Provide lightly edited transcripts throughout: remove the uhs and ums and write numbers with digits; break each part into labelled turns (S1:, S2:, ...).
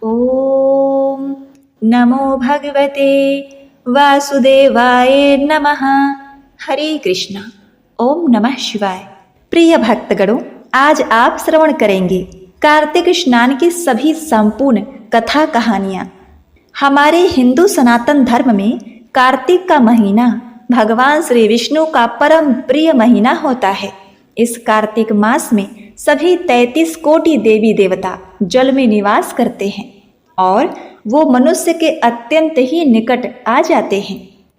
S1: ओम नमो भगवते वासुदेवाय नमः। हरे कृष्णा। ओम नमः शिवाय। प्रिय भक्तगणों, आज आप श्रवण करेंगे कार्तिक स्नान की सभी संपूर्ण कथा कहानियां। हमारे हिंदू सनातन धर्म में कार्तिक का महीना भगवान श्री विष्णु का परम प्रिय महीना होता है। इस कार्तिक मास में सभी 33 कोटि देवी देवता जल में निवास करते हैं और वो मनुष्य के अत्यंत ही निकट आ जाते हैं।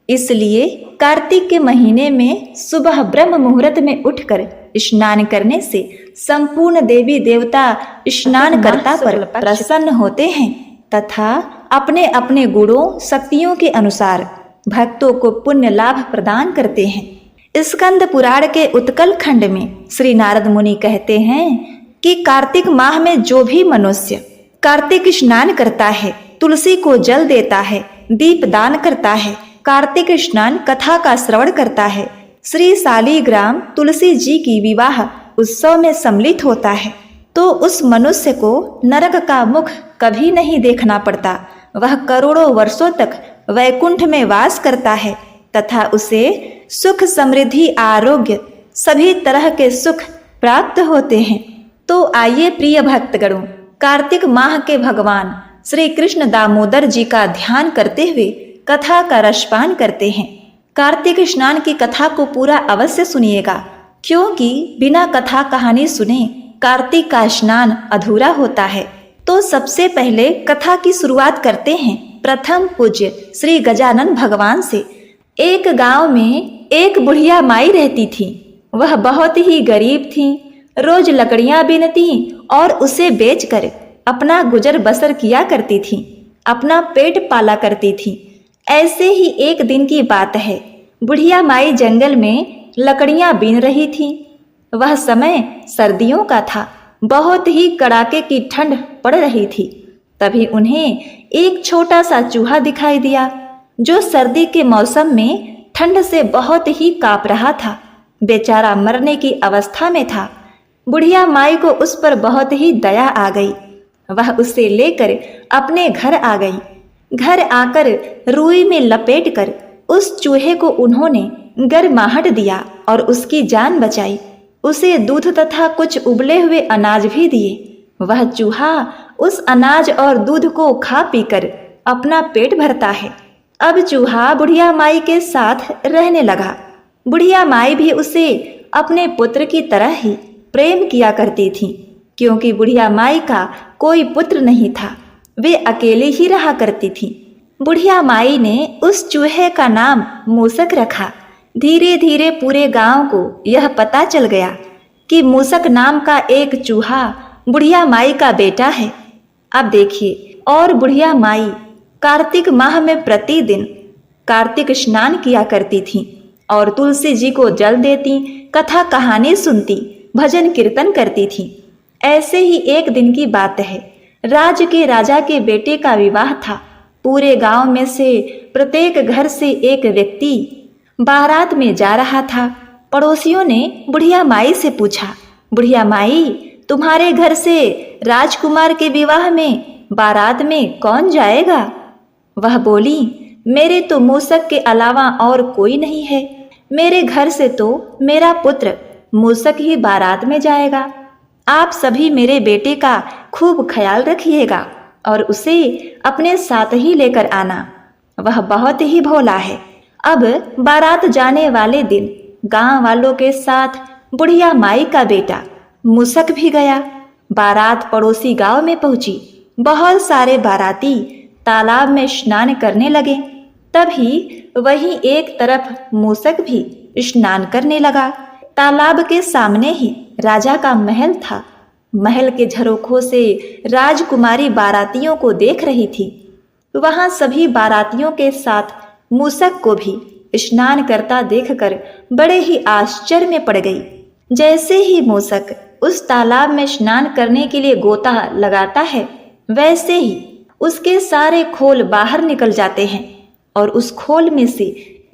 S1: इसलिए कार्तिक के महीने में सुबह ब्रह्म मुहूर्त में उठकर स्नान करने से संपूर्ण देवी देवता स्नानकर्ता पर प्रसन्न होते हैं तथा अपने अपने गुणों शक्तियों के अनुसार भक्तों को पुण्य लाभ प्रदान करते हैं। स्कंद पुराण के उत्कल खंड में श्री नारद मुनि कहते हैं कि कार्तिक माह में जो भी मनुष्य कार्तिक स्नान करता है, तुलसी को जल देता है, दीप दान करता है, कार्तिक स्नान कथा का श्रवण करता है, श्री शालिग्राम तुलसी जी की विवाह उत्सव में सम्मिलित होता है, तो उस मनुष्य को नरक का मुख कभी नहीं देखना पड़ता। वह करोड़ों वर्षों तक वैकुंठ में वास करता है तथा उसे सुख समृद्धि आरोग्य सभी तरह के सुख प्राप्त होते हैं। तो आइए प्रिय भक्तगणों, कार्तिक माह के भगवान श्री कृष्ण दामोदर जी का ध्यान करते हुए कथा का रसपान करते हैं। कार्तिक स्नान की कथा को पूरा अवश्य सुनिएगा, क्योंकि बिना कथा कहानी सुने कार्तिक का स्नान अधूरा होता है। तो सबसे पहले कथा की शुरुआत करते हैं प्रथम पूज्य श्री गजानन भगवान से। एक गांव में एक बुढ़िया माई रहती थी। वह बहुत ही गरीब थी। रोज लकड़ियां बीनती और उसे बेचकर अपना गुजर बसर किया करती थी, अपना पेट पाला करती थी। ऐसे ही एक दिन की बात है, बुढ़िया माई जंगल में लकड़ियां बीन रही थी। वह समय सर्दियों का था, बहुत ही कड़ाके की ठंड पड़ रही थी। तभी उन्हें एक छोटा सा चूहा दिखाई दिया जो सर्दी के मौसम में ठंड से बहुत ही कांप रहा था। बेचारा मरने की अवस्था में था। बुढ़िया माई को उस पर बहुत ही दया आ गई। वह उसे लेकर अपने घर आ गई। घर आकर रुई में लपेटकर उस चूहे को उन्होंने गर्माहट दिया और उसकी जान बचाई। उसे दूध तथा कुछ उबले हुए अनाज भी दिए। वह चूहा उस अनाज और दूध को खा पीकर अपना पेट भरता है। अब चूहा बुढ़िया माई के साथ रहने लगा। बुढ़िया माई भी उसे अपने पुत्र की तरह ही प्रेम किया करती थी, क्योंकि बुढ़िया माई का कोई पुत्र नहीं था, वे अकेले ही रहा करती थी। बुढ़िया माई ने उस चूहे का नाम मूसक रखा। धीरे धीरे पूरे गांव को यह पता चल गया कि मूसक नाम का एक चूहा बुढ़िया माई का बेटा है। अब देखिए, और बुढ़िया माई कार्तिक माह में प्रतिदिन कार्तिक स्नान किया करती थी और तुलसी जी को जल देती, कथा कहानी सुनती, भजन कीर्तन करती थी। ऐसे ही एक दिन की बात है, राज्य के राजा के बेटे का विवाह था। पूरे गांव में से प्रत्येक घर से एक व्यक्ति बारात में जा रहा था। पड़ोसियों ने बुढ़िया माई से पूछा, बुढ़िया माई, तुम्हारे घर से राजकुमार के विवाह में बारात में कौन जाएगा? वह बोली, मेरे तो मूसक के अलावा और कोई नहीं है। मेरे घर से तो मेरा पुत्र मूसक ही बारात में जाएगा। आप सभी मेरे बेटे का खूब ख्याल रखिएगा और उसे अपने साथ ही लेकर आना। वह बहुत ही भोला है। अब बारात जाने वाले दिन गांव वालों के साथ बुढ़िया माई का बेटा मूसक भी गया। बारात पड़ोसी गांव में पहुंची। बहुत सारे बाराती तालाब में स्नान करने लगे। तभी वहीं एक तरफ मूसक भी स्नान करने लगा। तालाब के सामने ही राजा का महल था। महल के झरोखों से राजकुमारी बारातियों को देख रही थी। वहां सभी बारातियों के साथ मूसक को भी स्नान करता देखकर बड़े ही आश्चर्य में पड़ गई। जैसे ही मूसक उस तालाब में स्नान करने के लिए गोता लगाता है, वैसे ही उसके सारे खोल बाहर निकल जाते हैं और उस खोल में से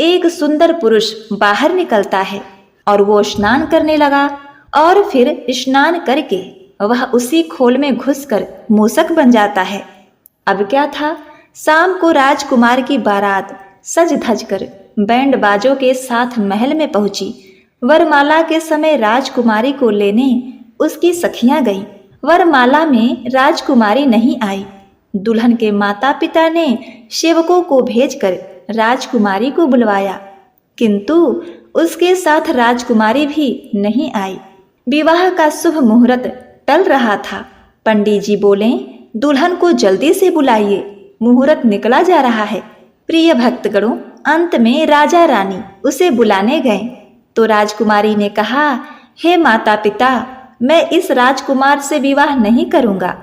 S1: एक सुंदर पुरुष बाहर निकलता है और वो स्नान करने लगा और फिर स्नान करके वह उसी खोल में घुसकर मूसक बन जाता है। अब क्या था, शाम को राजकुमार की बारात सज धज कर बैंड बाजों के साथ महल में पहुंची। वरमाला के समय राजकुमारी को लेने उसकी सखियां गईं। वरमाला में राजकुमारी नहीं आई। दुल्हन के माता पिता ने सेवकों को भेजकर राजकुमारी को बुलवाया, किंतु उसके साथ राजकुमारी भी नहीं आई। विवाह का शुभ मुहूर्त टल रहा था। पंडित जी बोले, दुल्हन को जल्दी से बुलाइए, मुहूर्त निकला जा रहा है। प्रिय भक्तगणों, अंत में राजा रानी उसे बुलाने गए तो राजकुमारी ने कहा, हे माता पिता, मैं इस राजकुमार से विवाह नहीं करूंगा।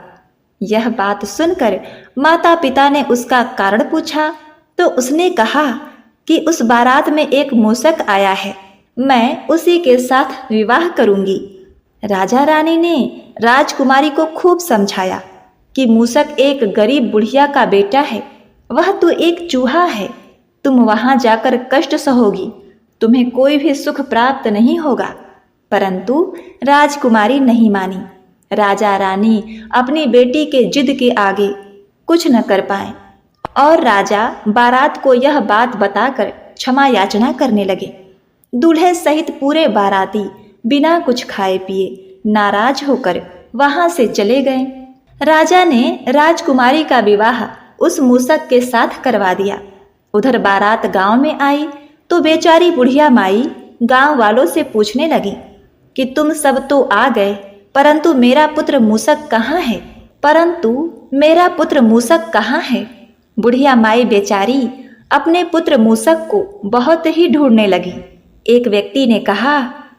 S1: यह बात सुनकर माता पिता ने उसका कारण पूछा तो उसने कहा कि उस बारात में एक मूषक आया है, मैं उसी के साथ विवाह करूंगी। राजा रानी ने राजकुमारी को खूब समझाया कि मूषक एक गरीब बुढ़िया का बेटा है, वह तो एक चूहा है, तुम वहां जाकर कष्ट सहोगी, तुम्हें कोई भी सुख प्राप्त नहीं होगा। परंतु राजकुमारी नहीं मानी। राजा रानी अपनी बेटी के जिद के आगे कुछ न कर पाए और राजा बारात को यह बात बताकर क्षमा याचना करने लगे। दूल्हे सहित पूरे बाराती बिना कुछ खाए पिए नाराज होकर वहां से चले गए। राजा ने राजकुमारी का विवाह उस मूषक के साथ करवा दिया। उधर बारात गांव में आई तो बेचारी बुढ़िया माई गांव वालों से पूछने लगी कि तुम सब तो आ गए, परंतु मेरा पुत्र मूषक कहाँ है? बुढ़िया माई बेचारी अपने पुत्र मूषक को बहुत ही ढूंढने लगी। एक व्यक्ति ने कहा,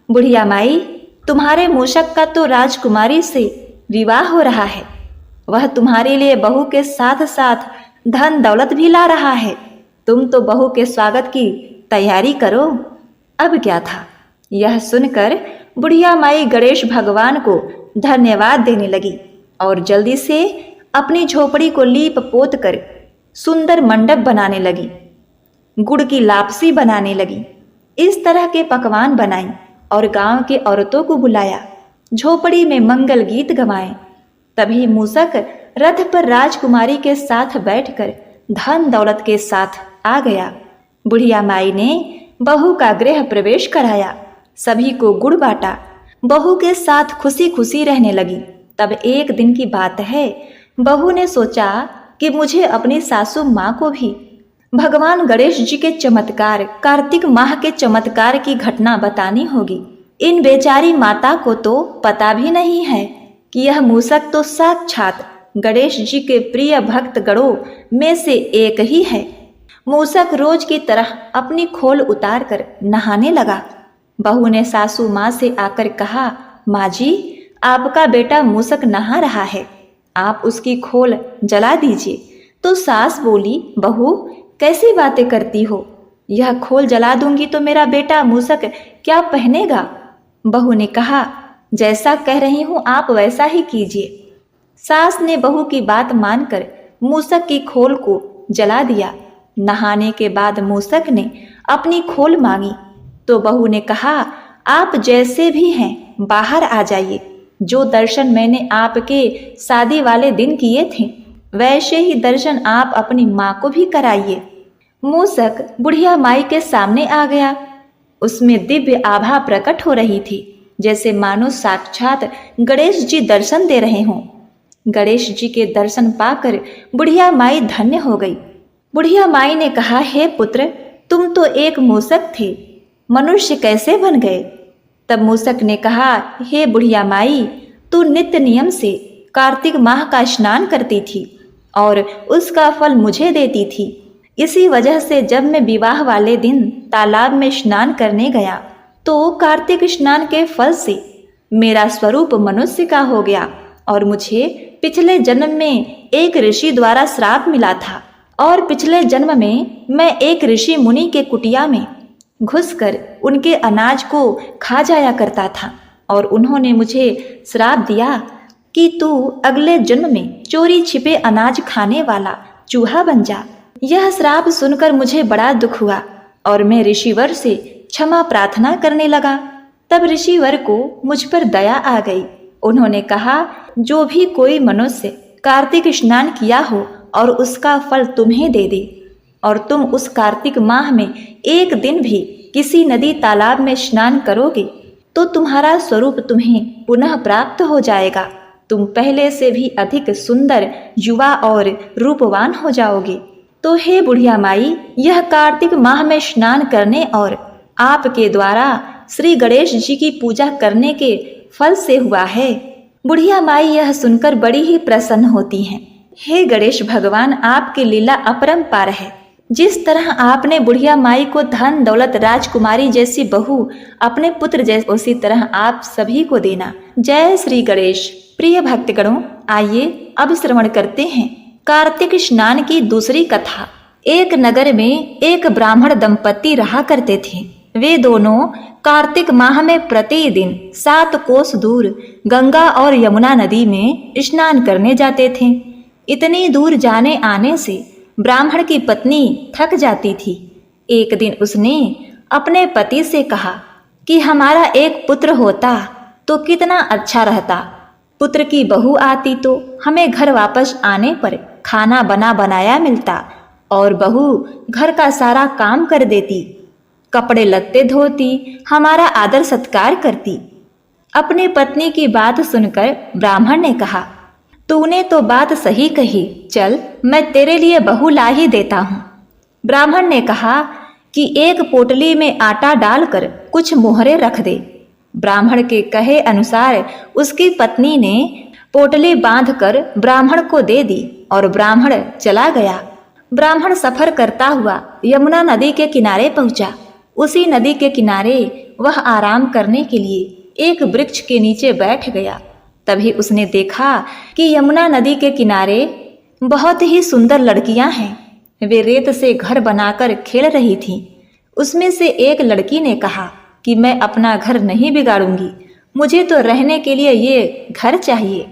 S1: बुढ़िया माई, तुम्हारे मूषक का तो राजकुमारी से विवाह हो रहा है, वह तुम्हारे लिए बहू के साथ साथ धन दौलत भी ला रहा है, तुम तो बहू के स्वागत की तैयारी करो। अब क्या था, यह सुनकर बुढ़िया माई गणेश भगवान को धन्यवाद देने लगी और जल्दी से अपनी झोपड़ी को लीप पोत कर सुंदर मंडप बनाने लगी, गुड़ की लापसी बनाने लगी। इस तरह के पकवान बनाई और गांव के औरतों को बुलाया, झोपड़ी में मंगल गीत गवाए। तभी मूषक रथ पर राजकुमारी के साथ बैठकर धन दौलत के साथ आ गया। बुढ़िया माई ने बहू का गृह प्रवेश कराया, सभी को गुड़ बांटा, बहू के साथ खुशी खुशी रहने लगी। तब एक दिन की बात है, बहू ने सोचा कि मुझे अपनी सासू माँ को भी भगवान गणेश जी के चमत्कार, कार्तिक माह के चमत्कार की घटना बतानी होगी। इन बेचारी माता को तो पता भी नहीं है कि यह मूषक तो साक्षात गणेश जी के प्रिय भक्त गणों में से एक ही है। मूषक रोज की तरह अपनी खोल उतार कर नहाने लगा। बहू ने सासू माँ से आकर कहा, माँ जी, आपका बेटा मूषक नहा रहा है, आप उसकी खोल जला दीजिए। तो सास बोली, बहू कैसी बातें करती हो, यह खोल जला दूंगी तो मेरा बेटा मूषक क्या पहनेगा? बहू ने कहा, जैसा कह रही हूं आप वैसा ही कीजिए। सास ने बहू की बात मानकर मूषक की खोल को जला दिया। नहाने के बाद मूषक ने अपनी खोल मांगी तो बहू ने कहा, आप जैसे भी हैं बाहर आ जाइए, जो दर्शन मैंने आपके शादी वाले दिन किए थे वैसे ही दर्शन आप अपनी माँ को भी कराइए। मूषक बुढ़िया माई के सामने आ गया। उसमें दिव्य आभा प्रकट हो रही थी, जैसे मानो साक्षात गणेश जी दर्शन दे रहे हों। गणेश जी के दर्शन पाकर बुढ़िया माई धन्य हो गई। बुढ़िया माई ने कहा, हे पुत्र, तुम तो एक मूषक थे, मनुष्य कैसे बन गए? तब मूषक ने कहा, हे बुढ़िया माई, तू नित्य नियम से कार्तिक माह का स्नान करती थी और उसका फल मुझे देती थी। इसी वजह से जब मैं विवाह वाले दिन तालाब में स्नान करने गया तो कार्तिक स्नान के फल से मेरा स्वरूप मनुष्य का हो गया और मुझे पिछले जन्म में एक ऋषि द्वारा श्राप मिला था और पिछले जन्म में मैं एक ऋषि मुनि के कुटिया में घुसकर उनके अनाज को खा जाया करता था और उन्होंने मुझे श्राप दिया कि तू अगले जन्म में चोरी छिपे अनाज खाने वाला चूहा बन जा। यह श्राप सुनकर मुझे बड़ा दुख हुआ और मैं ऋषिवर से क्षमा प्रार्थना करने लगा। तब ऋषिवर को मुझ पर दया आ गई। उन्होंने कहा, जो भी कोई मनुष्य कार्तिक स्नान किया हो और उसका फल तुम्हें दे दे, और तुम उस कार्तिक माह में एक दिन भी किसी नदी तालाब में स्नान करोगे तो तुम्हारा स्वरूप तुम्हें पुनः प्राप्त हो जाएगा। तुम पहले से भी अधिक सुंदर, युवा और रूपवान हो जाओगे। तो हे बुढ़िया माई, यह कार्तिक माह में स्नान करने और आपके द्वारा श्री गणेश जी की पूजा करने के फल से हुआ है। बुढ़िया माई यह सुनकर बड़ी ही प्रसन्न होती हैं। हे गणेश भगवान, आपकी लीला अपरंपार है। जिस तरह आपने बुढ़िया माई को धन दौलत, राजकुमारी जैसी बहू, अपने पुत्र जैसे, उसी तरह आप सभी को देना। जय श्री गणेश। प्रिय भक्तगणों, आइए अब श्रवण करते हैं कार्तिक स्नान की दूसरी कथा। एक नगर में एक ब्राह्मण दंपति रहा करते थे। वे दोनों कार्तिक माह में प्रतिदिन 7 कोस दूर गंगा और यमुना नदी में स्नान करने जाते थे। इतनी दूर जाने आने से ब्राह्मण की पत्नी थक जाती थी। एक दिन उसने अपने पति से कहा कि हमारा एक पुत्र होता तो कितना अच्छा रहता। पुत्र की बहू आती तो हमें घर वापस आने पर खाना बना बनाया मिलता और बहू घर का सारा काम कर देती, कपड़े लत्ते धोती, हमारा आदर सत्कार करती। अपनी पत्नी की बात सुनकर ब्राह्मण ने कहा, तूने तो बात सही कही, चल मैं तेरे लिए बहू ला ही देता हूँ। ब्राह्मण ने कहा कि एक पोटली में आटा डालकर कुछ मोहरे रख दे। ब्राह्मण के कहे अनुसार उसकी पत्नी ने पोटली बांधकर ब्राह्मण को दे दी और ब्राह्मण चला गया। ब्राह्मण सफर करता हुआ यमुना नदी के किनारे पहुंचा। उसी नदी के किनारे वह आराम करने के लिए एक वृक्ष के नीचे बैठ गया। तभी उसने देखा कि यमुना नदी के किनारे बहुत ही सुंदर लड़कियां हैं। वे रेत से घर बनाकर खेल रही थीं। उसमें से एक लड़की ने कहा कि मैं अपना घर नहीं बिगाड़ूंगी, मुझे तो रहने के लिए ये घर चाहिए।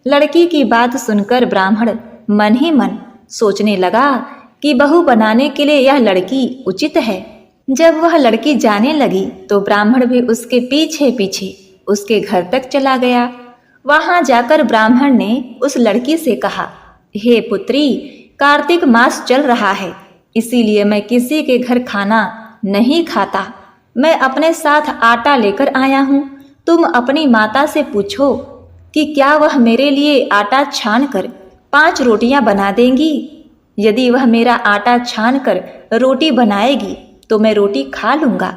S1: लड़की की बात सुनकर ब्राह्मण मन ही मन सोचने लगा कि बहू बनाने के लिए यह लड़की उचित है। जब वह लड़की जाने लगी तो ब्राह्मण भी उसके पीछे पीछे उसके घर तक चला गया। वहां जाकर ब्राह्मण ने उस लड़की से कहा, हे पुत्री, कार्तिक मास चल रहा है, इसीलिए मैं किसी के घर खाना नहीं खाता। मैं अपने साथ आटा लेकर आया हूँ। तुम अपनी माता से पूछो कि क्या वह मेरे लिए आटा छान कर 5 रोटियां बना देंगी। यदि वह मेरा आटा छान कर रोटी बनाएगी तो मैं रोटी खा लूंगा।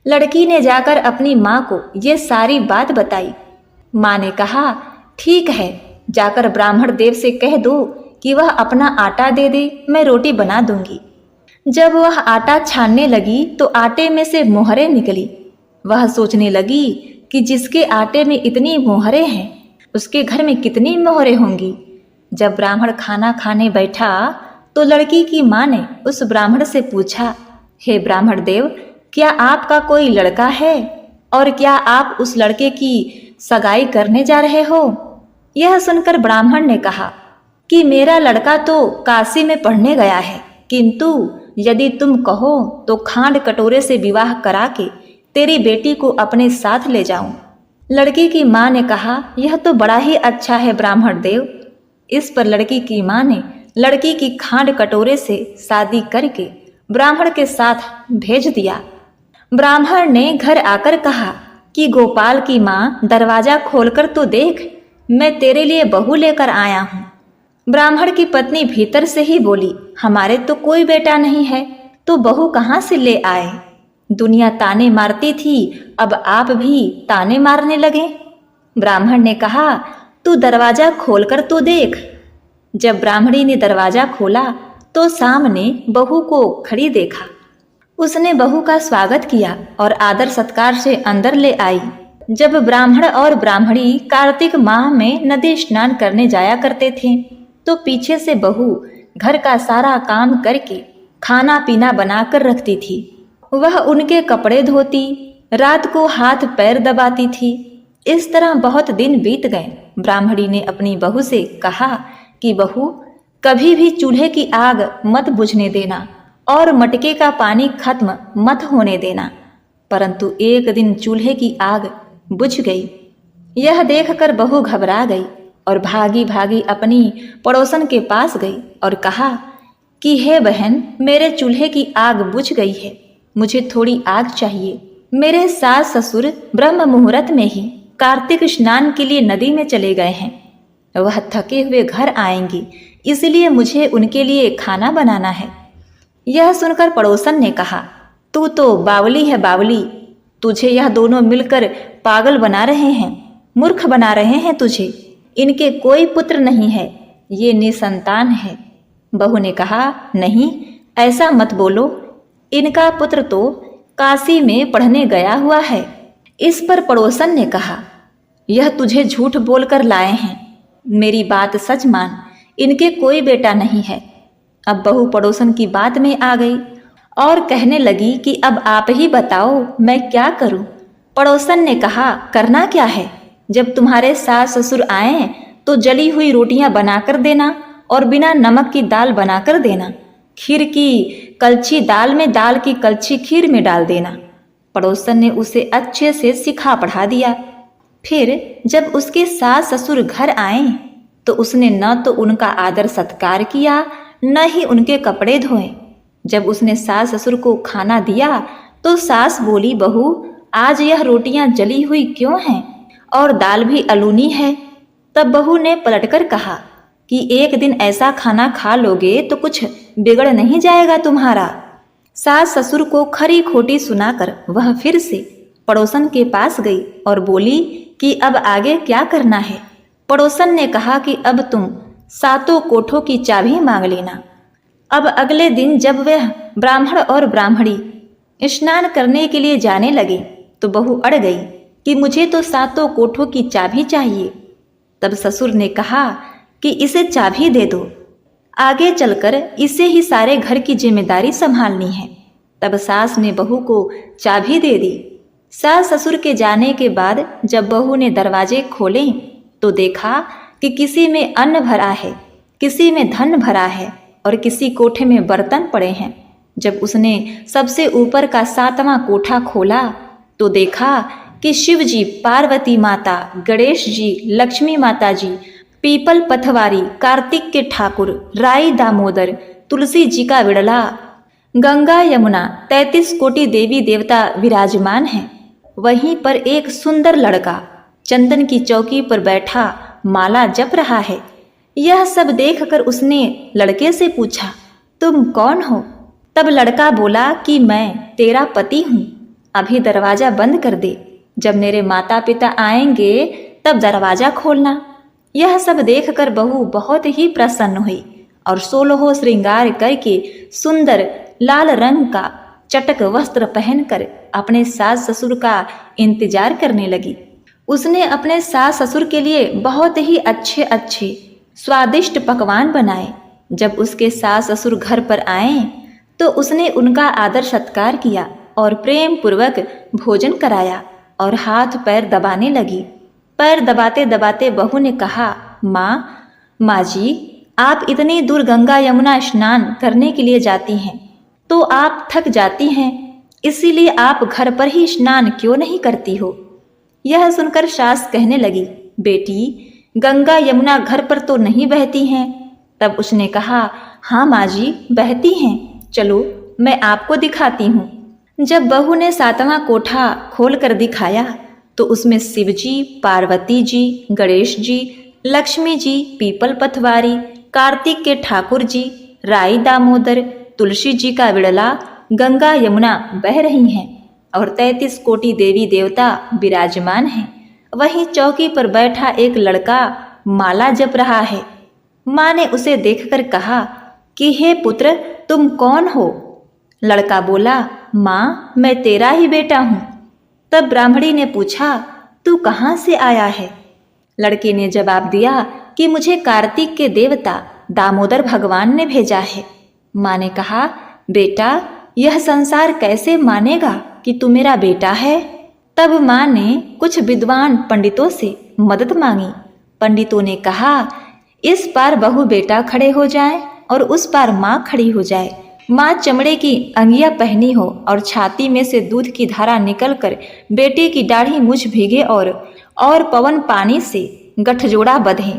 S1: लड़की ने जाकर अपनी माँ को ये सारी बात बताई। माँ ने कहा, ठीक है, जाकर ब्राह्मण देव से कह दो कि वह अपना आटा दे दे, मैं रोटी बना दूंगी। जब वह आटा छानने लगी तो आटे में से मोहरे निकली। वह सोचने लगी कि जिसके आटे में इतनी मोहरे हैं उसके घर में कितनी मोहरे होंगी। जब ब्राह्मण खाना खाने बैठा तो लड़की की माँ ने उस ब्राह्मण से पूछा, हे ब्राह्मण देव, क्या आपका कोई लड़का है और क्या आप उस लड़के की सगाई करने जा रहे हो। यह सुनकर ब्राह्मण ने कहा कि मेरा लड़का तो काशी में पढ़ने गया है, किंतु यदि तुम कहो तो खांड कटोरे से विवाह करा के तेरी बेटी को अपने साथ ले जाऊं। लड़की की माँ ने कहा, यह तो बड़ा ही अच्छा है ब्राह्मण देव। इस पर लड़की की माँ ने लड़की की खांड कटोरे से शादी करके ब्राह्मण के साथ भेज दिया। ब्राह्मण ने घर आकर कहा कि गोपाल की माँ, दरवाजा खोलकर तो देख, मैं तेरे लिए बहू लेकर आया हूँ। ब्राह्मण की पत्नी भीतर से ही बोली, हमारे तो कोई बेटा नहीं है, तो बहू कहाँ से ले आए। दुनिया ताने मारती थी, अब आप भी ताने मारने लगे। ब्राह्मण ने कहा, तू दरवाजा खोलकर तो देख। जब ब्राह्मणी ने दरवाजा खोला तो सामने बहू को खड़ी देखा। उसने बहू का स्वागत किया और आदर सत्कार से अंदर ले आई। जब ब्राह्मण और ब्राह्मणी कार्तिक माह में नदी स्नान करने जाया करते थे तो पीछे से बहू घर का सारा काम करके खाना पीना बनाकर रखती थी। वह उनके कपड़े धोती, रात को हाथ पैर दबाती थी। इस तरह बहुत दिन बीत गए। ब्राह्मणी ने अपनी बहू से कहा कि बहू, कभी भी चूल्हे की आग मत बुझने देना और मटके का पानी खत्म मत होने देना। परंतु एक दिन चूल्हे की आग बुझ गई। यह देखकर बहू घबरा गई। और भागी भागी अपनी पड़ोसन के पास गई और कहा कि हे बहन, मेरे चूल्हे की आग बुझ गई है, मुझे थोड़ी आग चाहिए। मेरे सास ससुर ब्रह्म मुहूर्त में ही कार्तिक स्नान के लिए नदी में चले गए हैं। वह थके हुए घर आएंगी, इसलिए मुझे उनके लिए खाना बनाना है। यह सुनकर पड़ोसन ने कहा, तू तो बावली है बावली, तुझे यह दोनों मिलकर पागल बना रहे हैं, मूर्ख बना रहे हैं तुझे। इनके कोई पुत्र नहीं है, ये निसंतान है। बहू ने कहा, नहीं ऐसा मत बोलो, इनका पुत्र तो काशी में पढ़ने गया हुआ है। इस पर पड़ोसन ने कहा, यह तुझे झूठ बोलकर लाए हैं, मेरी बात सच मान, इनके कोई बेटा नहीं है। अब बहू पड़ोसन की बात में आ गई और कहने लगी कि अब आप ही बताओ मैं क्या करूं। पड़ोसन ने कहा, करना क्या है, जब तुम्हारे सास ससुर आए तो जली हुई रोटियां बनाकर देना और बिना नमक की दाल बनाकर देना, खीर की कलछी दाल में, दाल की कलछी खीर में डाल देना। पड़ोसन ने उसे अच्छे से सिखा पढ़ा दिया। फिर जब उसके सास ससुर घर आए तो उसने न तो उनका आदर सत्कार किया, न ही उनके कपड़े धोए। जब उसने सास ससुर को खाना दिया तो सास बोली, बहू आज यह रोटियां जली हुई क्यों हैं और दाल भी अलूनी है। तब बहू ने पलटकर कहा कि एक दिन ऐसा खाना खा लोगे तो कुछ बिगड़ नहीं जाएगा तुम्हारा। सास ससुर को खरी खोटी सुनाकर वह फिर से पड़ोसन के पास गई और बोली कि अब आगे क्या करना है। पड़ोसन ने कहा कि अब तुम सातों कोठों की चाबी मांग लेना। अब अगले दिन जब वह ब्राह्मण और ब्राह्मणी स्नान करने के लिए जाने लगे तो बहू अड़ गई कि मुझे तो सातों कोठों की चाबी चाहिए। तब ससुर ने कहा कि इसे चाबी दे दो, आगे चलकर इसे ही सारे घर की जिम्मेदारी संभालनी है। तब सास ने बहू को चाबी दे दी। सास ससुर के जाने के बाद जब बहू ने दरवाजे खोले तो देखा कि किसी में अन्न भरा है, किसी में धन भरा है और किसी कोठे में बर्तन पड़े हैं। जब उसने सबसे ऊपर का 7वां कोठा खोला तो देखा कि शिव जी, पार्वती माता, गणेश जी, लक्ष्मी माता जी, पीपल पथवारी, कार्तिक के ठाकुर, राई दामोदर, तुलसी जी का विड़ला, गंगा यमुना, 33 कोटि देवी देवता विराजमान हैं। वहीं पर एक सुंदर लड़का चंदन की चौकी पर बैठा माला जप रहा है। यह सब देखकर उसने लड़के से पूछा, तुम कौन हो? तब लड़का बोला कि मैं तेरा पति हूँ, अभी दरवाजा बंद कर दे, जब मेरे माता पिता आएंगे तब दरवाजा खोलना। यह सब देखकर बहू बहुत ही प्रसन्न हुई और 16 श्रृंगार करके सुंदर लाल रंग का चटक वस्त्र पहनकर अपने सास ससुर का इंतजार करने लगी। उसने अपने सास ससुर के लिए बहुत ही अच्छे अच्छे स्वादिष्ट पकवान बनाए। जब उसके सास ससुर घर पर आए तो उसने उनका आदर सत्कार किया और प्रेम पूर्वक भोजन कराया और हाथ पैर दबाने लगी। पैर दबाते दबाते बहू ने कहा, माँ जी, आप इतनी दूर गंगा यमुना स्नान करने के लिए जाती हैं तो आप थक जाती हैं, इसीलिए आप घर पर ही स्नान क्यों नहीं करती हो? यह सुनकर सास कहने लगी, बेटी गंगा यमुना घर पर तो नहीं बहती हैं। तब उसने कहा, हाँ माँ जी बहती हैं, चलो मैं आपको दिखाती हूँ। जब बहू ने 7वां कोठा खोल कर दिखाया तो उसमें शिव जी, पार्वती जी, गणेश जी, लक्ष्मी जी, पीपल पथवारी, कार्तिक के ठाकुर जी, राई दामोदर, तुलसी जी का विड़ला, गंगा यमुना बह रही हैं और 33 कोटि देवी देवता विराजमान हैं। वहीं चौकी पर बैठा एक लड़का माला जप रहा है। माँ ने उसे देखकर कहा कि हे पुत्र, तुम कौन हो? लड़का बोला, माँ मैं तेरा ही बेटा हूँ। तब ब्राह्मणी ने पूछा, तू कहाँ से आया है? लड़के ने जवाब दिया कि मुझे कार्तिक के देवता दामोदर भगवान ने भेजा है। माँ ने कहा, बेटा यह संसार कैसे मानेगा कि तू मेरा बेटा है? तब माँ ने कुछ विद्वान पंडितों से मदद मांगी। पंडितों ने कहा, इस पार बहू बेटा खड़े हो जाए और उस पार माँ खड़ी हो जाए। माँ चमड़े की अंगिया पहनी हो और छाती में से दूध की धारा निकलकर बेटे की दाढ़ी मुछ भीगे और पवन पानी से गठजोड़ा बंधे।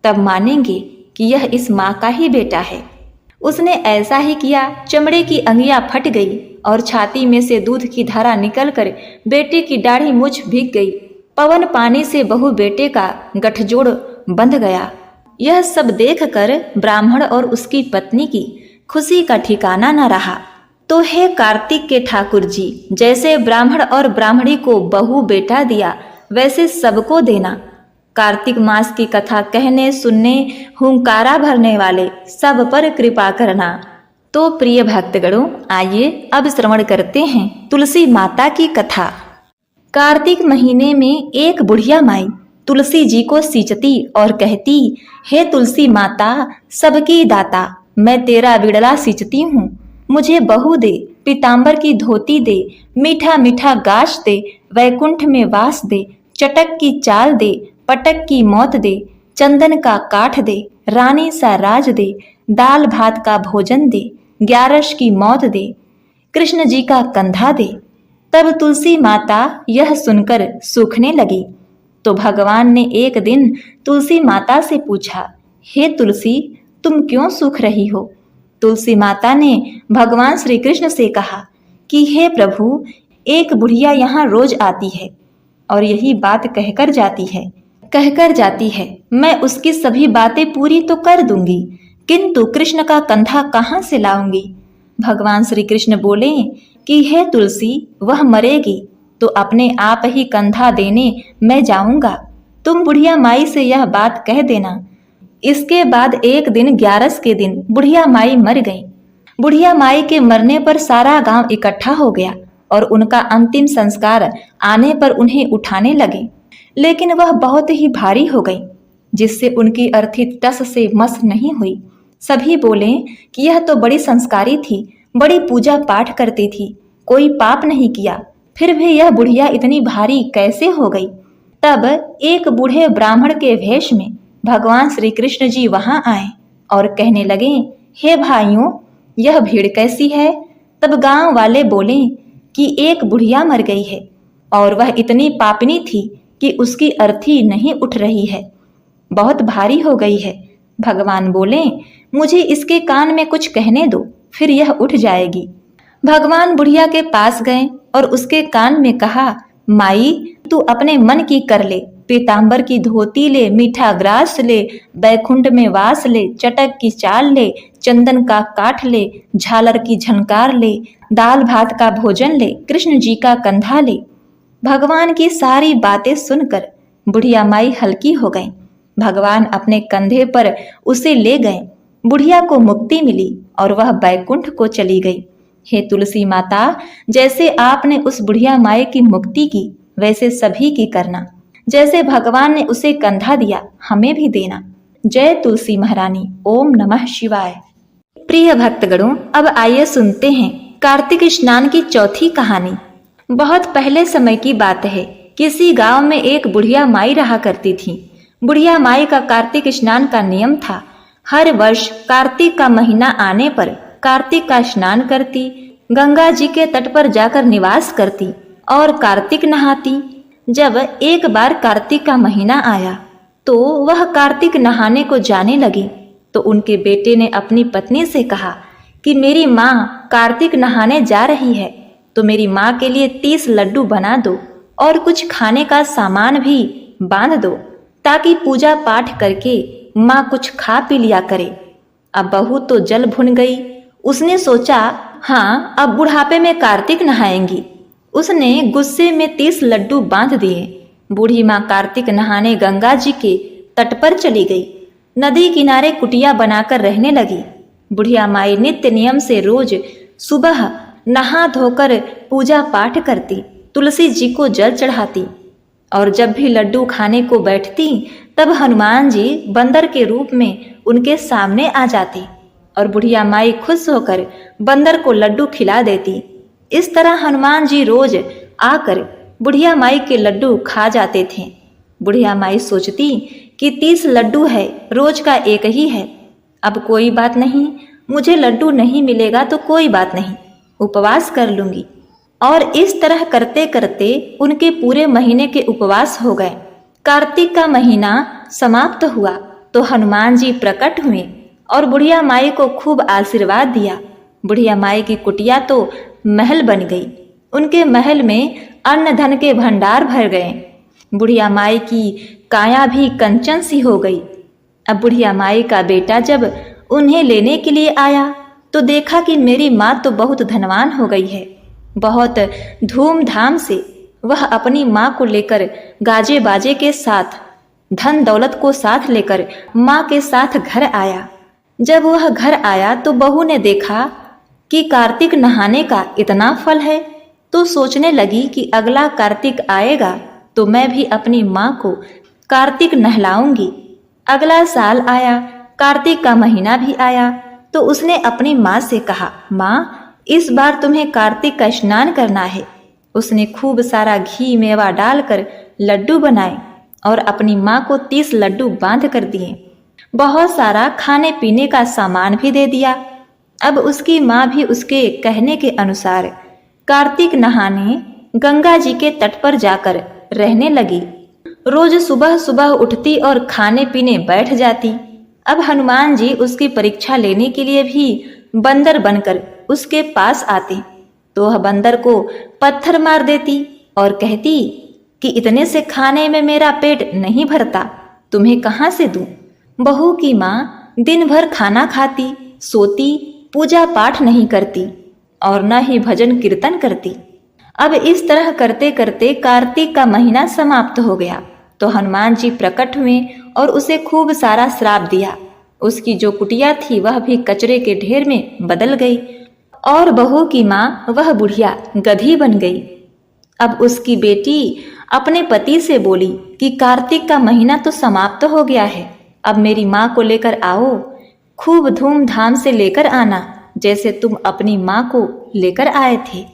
S1: तब मानेंगे कि यह इस माँ का ही बेटा है। उसने ऐसा ही किया। चमड़े की अंगियां फट गई और छाती में से दूध की धारा निकलकर बेटे की दाढ़ी मूछ भीग गई। पवन पानी से बहू बेटे का गठजोड़ बंध गया। यह सब देखकर ब्राह्मण और उसकी पत्नी की खुशी का ठिकाना न रहा। तो हे कार्तिक के ठाकुर जी, जैसे ब्राह्मण और ब्राह्मणी को बहू बेटा दिया वैसे सबको देना। कार्तिक मास की कथा कहने सुनने हुंकारा भरने वाले सब पर कृपा करना। तो प्रिय भक्तगणों, आइए अब श्रवण करते हैं तुलसी माता की कथा। कार्तिक महीने में एक बुढ़िया माई तुलसी जी को सींचती और कहती, हे तुलसी माता सबकी दाता, मैं तेरा बिड़ला सींचती हूँ, मुझे बहू दे, पीताम्बर की धोती दे, मीठा मीठा गाश दे, वैकुंठ में वास दे, चटक की चाल दे, पटक की मौत दे, चंदन का काठ दे, रानी सा राज दे, दाल भात का भोजन दे, ग्यारस की मौत दे, कृष्ण जी का कंधा दे। तब तुलसी माता यह सुनकर सूखने लगी। तो भगवान ने एक दिन तुलसी माता से पूछा, हे तुलसी, तुम क्यों सूख रही हो? तुलसी माता ने भगवान श्री कृष्ण से कहा कि हे प्रभु, एक बुढ़िया यहाँ रोज आती है और यही बात कहकर जाती है। मैं उसकी सभी बातें पूरी तो कर दूंगी, किंतु कृष्ण का कंधा कहाँ से लाऊंगी? भगवान श्री कृष्ण बोले कि हे तुलसी, वह मरेगी तो अपने आप ही कंधा देने मैं जाऊंगा। तुम बुढ़िया माई से यह बात कह देना। इसके बाद एक दिन ग्यारस के दिन बुढ़िया माई मर गई। बुढ़िया माई के मरने पर सारा गांव इकट्ठा हो गया और उनका अंतिम संस्कार आने पर उन्हें उठाने लगे, लेकिन वह बहुत ही भारी हो गई, जिससे उनकी अर्थी टस से मस नहीं हुई। सभी बोले कि यह तो बड़ी संस्कारी थी, बड़ी पूजा पाठ करती थी, कोई पाप नहीं किया, फिर भी यह बुढ़िया इतनी भारी कैसे हो गई? तब एक बूढ़े ब्राह्मण के वेश में भगवान श्री कृष्ण जी वहां आए और कहने लगे, हे भाइयों, यह भीड़ कैसी है? तब गांव वाले बोले कि एक बुढ़िया मर गई है और वह इतनी पापनी थी कि उसकी अर्थी नहीं उठ रही है, बहुत भारी हो गई है। भगवान बोले, मुझे इसके कान में कुछ कहने दो, फिर यह उठ जाएगी। भगवान बुढ़िया के पास गए और उसके कान में कहा, माई, तू अपने मन की कर ले, पीताम्बर की धोती ले, मीठा ग्रास ले, बैकुंठ में वास ले, चटक की चाल ले, चंदन का काठ ले, झालर की झनकार ले, दाल भात का भोजन ले, कृष्ण जी का कंधा ले। भगवान की सारी बातें सुनकर बुढ़िया माई हल्की हो गई। भगवान अपने कंधे पर उसे ले गए। बुढ़िया को मुक्ति मिली और वह बैकुंठ को चली गई। हे तुलसी माता, जैसे आपने उस बुढ़िया माई की मुक्ति की, वैसे सभी की करना। जैसे भगवान ने उसे कंधा दिया, हमें भी देना। जय तुलसी महारानी। ओम नमः शिवाय। प्रिय भक्तगणों, अब आइए सुनते हैं कार्तिक स्नान की चौथी कहानी। बहुत पहले समय की बात है। किसी गांव में एक बुढ़िया माई रहा करती थी। बुढ़िया माई का कार्तिक स्नान का नियम था। हर वर्ष कार्तिक का महीना आने पर कार्तिक का स्नान करती, गंगा जी के तट पर जाकर निवास करती और कार्तिक नहाती। जब एक बार कार्तिक का महीना आया तो वह कार्तिक नहाने को जाने लगी, तो उनके बेटे ने अपनी पत्नी से कहा कि मेरी माँ कार्तिक नहाने जा रही है, तो मेरी माँ के लिए 30 लड्डू बना दो और कुछ खाने का सामान भी बांध दो, ताकि पूजा पाठ करके माँ कुछ खा पी लिया करे। अब बहू तो जल भुन गई। उसने सोचा, हाँ, अब बुढ़ापे में कार्तिक नहाएंगी। उसने गुस्से में 30 लड्डू बांध दिए। बूढ़ी माँ कार्तिक नहाने गंगा जी के तट पर चली गई। नदी किनारे कुटिया बनाकर रहने लगी। बुढ़िया माई नित्य नियम से रोज सुबह नहा धोकर पूजा पाठ करती, तुलसी जी को जल चढ़ाती और जब भी लड्डू खाने को बैठती तब हनुमान जी बंदर के रूप में उनके सामने आ जाते और बुढ़िया माई खुश होकर बंदर को लड्डू खिला देती। इस तरह हनुमान जी रोज आकर बुढ़िया माई के लड्डू खा जाते थे। बुढ़िया माई सोचती कि 30 लड्डू है, रोज का एक ही है, अब कोई बात नहीं, मुझे लड्डू नहीं मिलेगा तो कोई बात नहीं, उपवास कर लूंगी। और इस तरह करते करते उनके पूरे महीने के उपवास हो गए। कार्तिक का महीना समाप्त हुआ तो हनुमान जी प्रकट हुए और बुढ़िया माई को खूब आशीर्वाद दिया। बुढ़िया माई की कुटिया तो महल बन गई। उनके महल में अन्न धन के भंडार भर गए। बुढ़िया माई की काया भी कंचन सी हो गई। अब बुढ़िया माई का बेटा जब उन्हें लेने के लिए आया तो देखा कि मेरी माँ तो बहुत धनवान हो गई है। बहुत धूमधाम से वह अपनी माँ को लेकर गाजे बाजे के साथ, धन दौलत को साथ लेकर माँ के साथ घर आया। जब वह घर आया तो बहू ने देखा कि कार्तिक नहाने का इतना फल है, तो सोचने लगी कि अगला कार्तिक आएगा तो मैं भी अपनी माँ को कार्तिक नहलाऊंगी। अगला साल आया, कार्तिक का महीना भी आया, तो उसने अपनी माँ से कहा, माँ इस बार तुम्हें कार्तिक का स्नान करना है। उसने खूब सारा घी मेवा डालकर लड्डू बनाए और अपनी माँ को 30 लड्डू बांध कर दिए। बहुत सारा खाने पीने का सामान भी दे दिया। अब उसकी माँ भी उसके कहने के अनुसार कार्तिक नहाने गंगा जी के तट पर जाकर रहने लगी। रोज सुबह सुबह उठती और खाने पीने बैठ जाती। अब हनुमान जी उसकी परीक्षा लेने के लिए भी बंदर बनकर उसके पास आते तो वह बंदर को पत्थर मार देती और कहती कि इतने से खाने में मेरा पेट नहीं भरता, तुम्हें कहाँ से दूं। बहू की माँ दिन भर खाना खाती, सोती, पूजा पाठ नहीं करती और न ही भजन कीर्तन करती। अब इस तरह करते करते कार्तिक का महीना समाप्त हो गया तो हनुमान जी प्रकट हुए और उसे खूब सारा श्राप दिया। उसकी जो कुटिया थी वह भी कचरे के ढेर में बदल गई और बहू की माँ वह बुढ़िया गधी बन गई। अब उसकी बेटी अपने पति से बोली कि कार्तिक का महीना तो समाप्त हो गया है, अब मेरी माँ को लेकर आओ, खूब धूमधाम से लेकर आना जैसे तुम अपनी माँ को लेकर आए थे।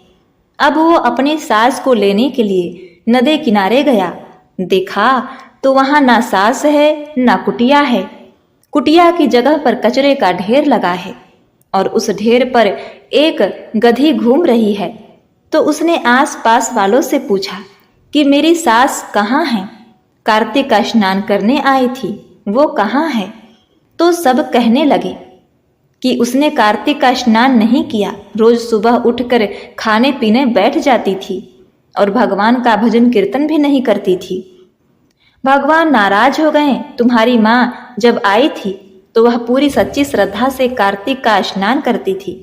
S1: अब वो अपनी सास को लेने के लिए नदी किनारे गया। देखा तो वहां ना सास है ना कुटिया है। कुटिया की जगह पर कचरे का ढेर लगा है और उस ढेर पर एक गधी घूम रही है। तो उसने आस पास वालों से पूछा कि मेरी सास कहाँ है? कार्तिक का स्नान करने आई थी, वो कहाँ है? तो सब कहने लगे कि उसने कार्तिक का स्नान नहीं किया, रोज सुबह उठकर खाने पीने बैठ जाती थी और भगवान का भजन कीर्तन भी नहीं करती थी। भगवान नाराज हो गए। तुम्हारी माँ जब आई थी तो वह पूरी सच्ची श्रद्धा से कार्तिक का स्नान करती थी,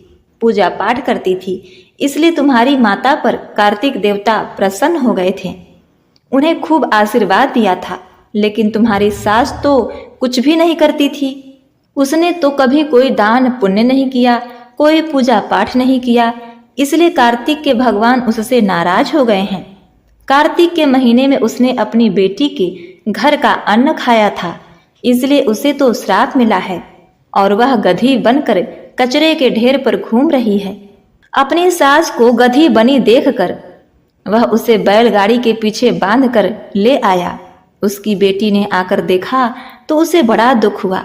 S1: पूजा पाठ करती थी, इसलिए तुम्हारी माता पर कार्तिक देवता प्रसन्न हो गए थे, उन्हें खूब आशीर्वाद दिया था। लेकिन तुम्हारी सास तो कुछ भी नहीं करती थी, उसने तो कभी कोई दान पुण्य नहीं किया, कोई पूजा पाठ नहीं किया, इसलिए कार्तिक के भगवान उससे नाराज हो गए हैं। कार्तिक के महीने में उसने अपनी बेटी के घर का अन्न खाया था, इसलिए उसे तो श्राप मिला है और वह गधी बनकर कचरे के ढेर पर घूम रही है। अपनी सास को गधी बनी देखकर वह उसे बैलगाड़ी के पीछे बांधकर ले आया। उसकी बेटी ने आकर देखा तो उसे बड़ा दुख हुआ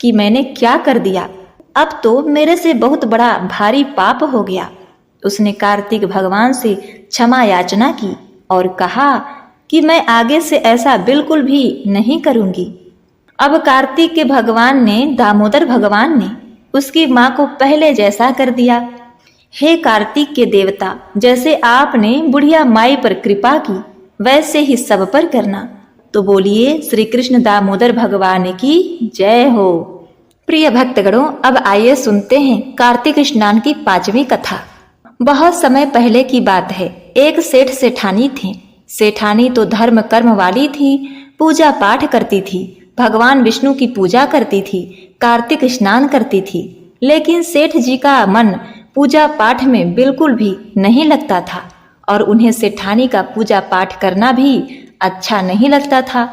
S1: कि मैंने क्या कर दिया, अब तो मेरे से बहुत बड़ा भारी पाप हो गया। उसने कार्तिक भगवान से क्षमा याचना की और कहा कि मैं आगे से ऐसा बिल्कुल भी नहीं करूंगी। अब कार्तिक के भगवान ने, दामोदर भगवान ने उसकी माँ को पहले जैसा कर दिया। हे कार्तिक के देवता, जैसे आपने बुढ़िया माई पर कृपा की वैसे ही सब पर करना। तो बोलिए श्री कृष्ण दामोदर भगवान की जय हो। प्रिय भक्तगणों, अब आइए सुनते हैं कार्तिक स्नान की 5वीं कथा। बहुत समय पहले की बात है। एक सेठ सेठानी थे। सेठानी तो धर्म कर्म वाली थी, पूजा पाठ करती थी, भगवान विष्णु की पूजा करती थी, कार्तिक स्नान करती थी। लेकिन सेठ जी का मन पूजा पाठ में बिल्कुल भी नहीं लगता था और उन्हें सेठानी का पूजा पाठ करना भी अच्छा नहीं लगता था।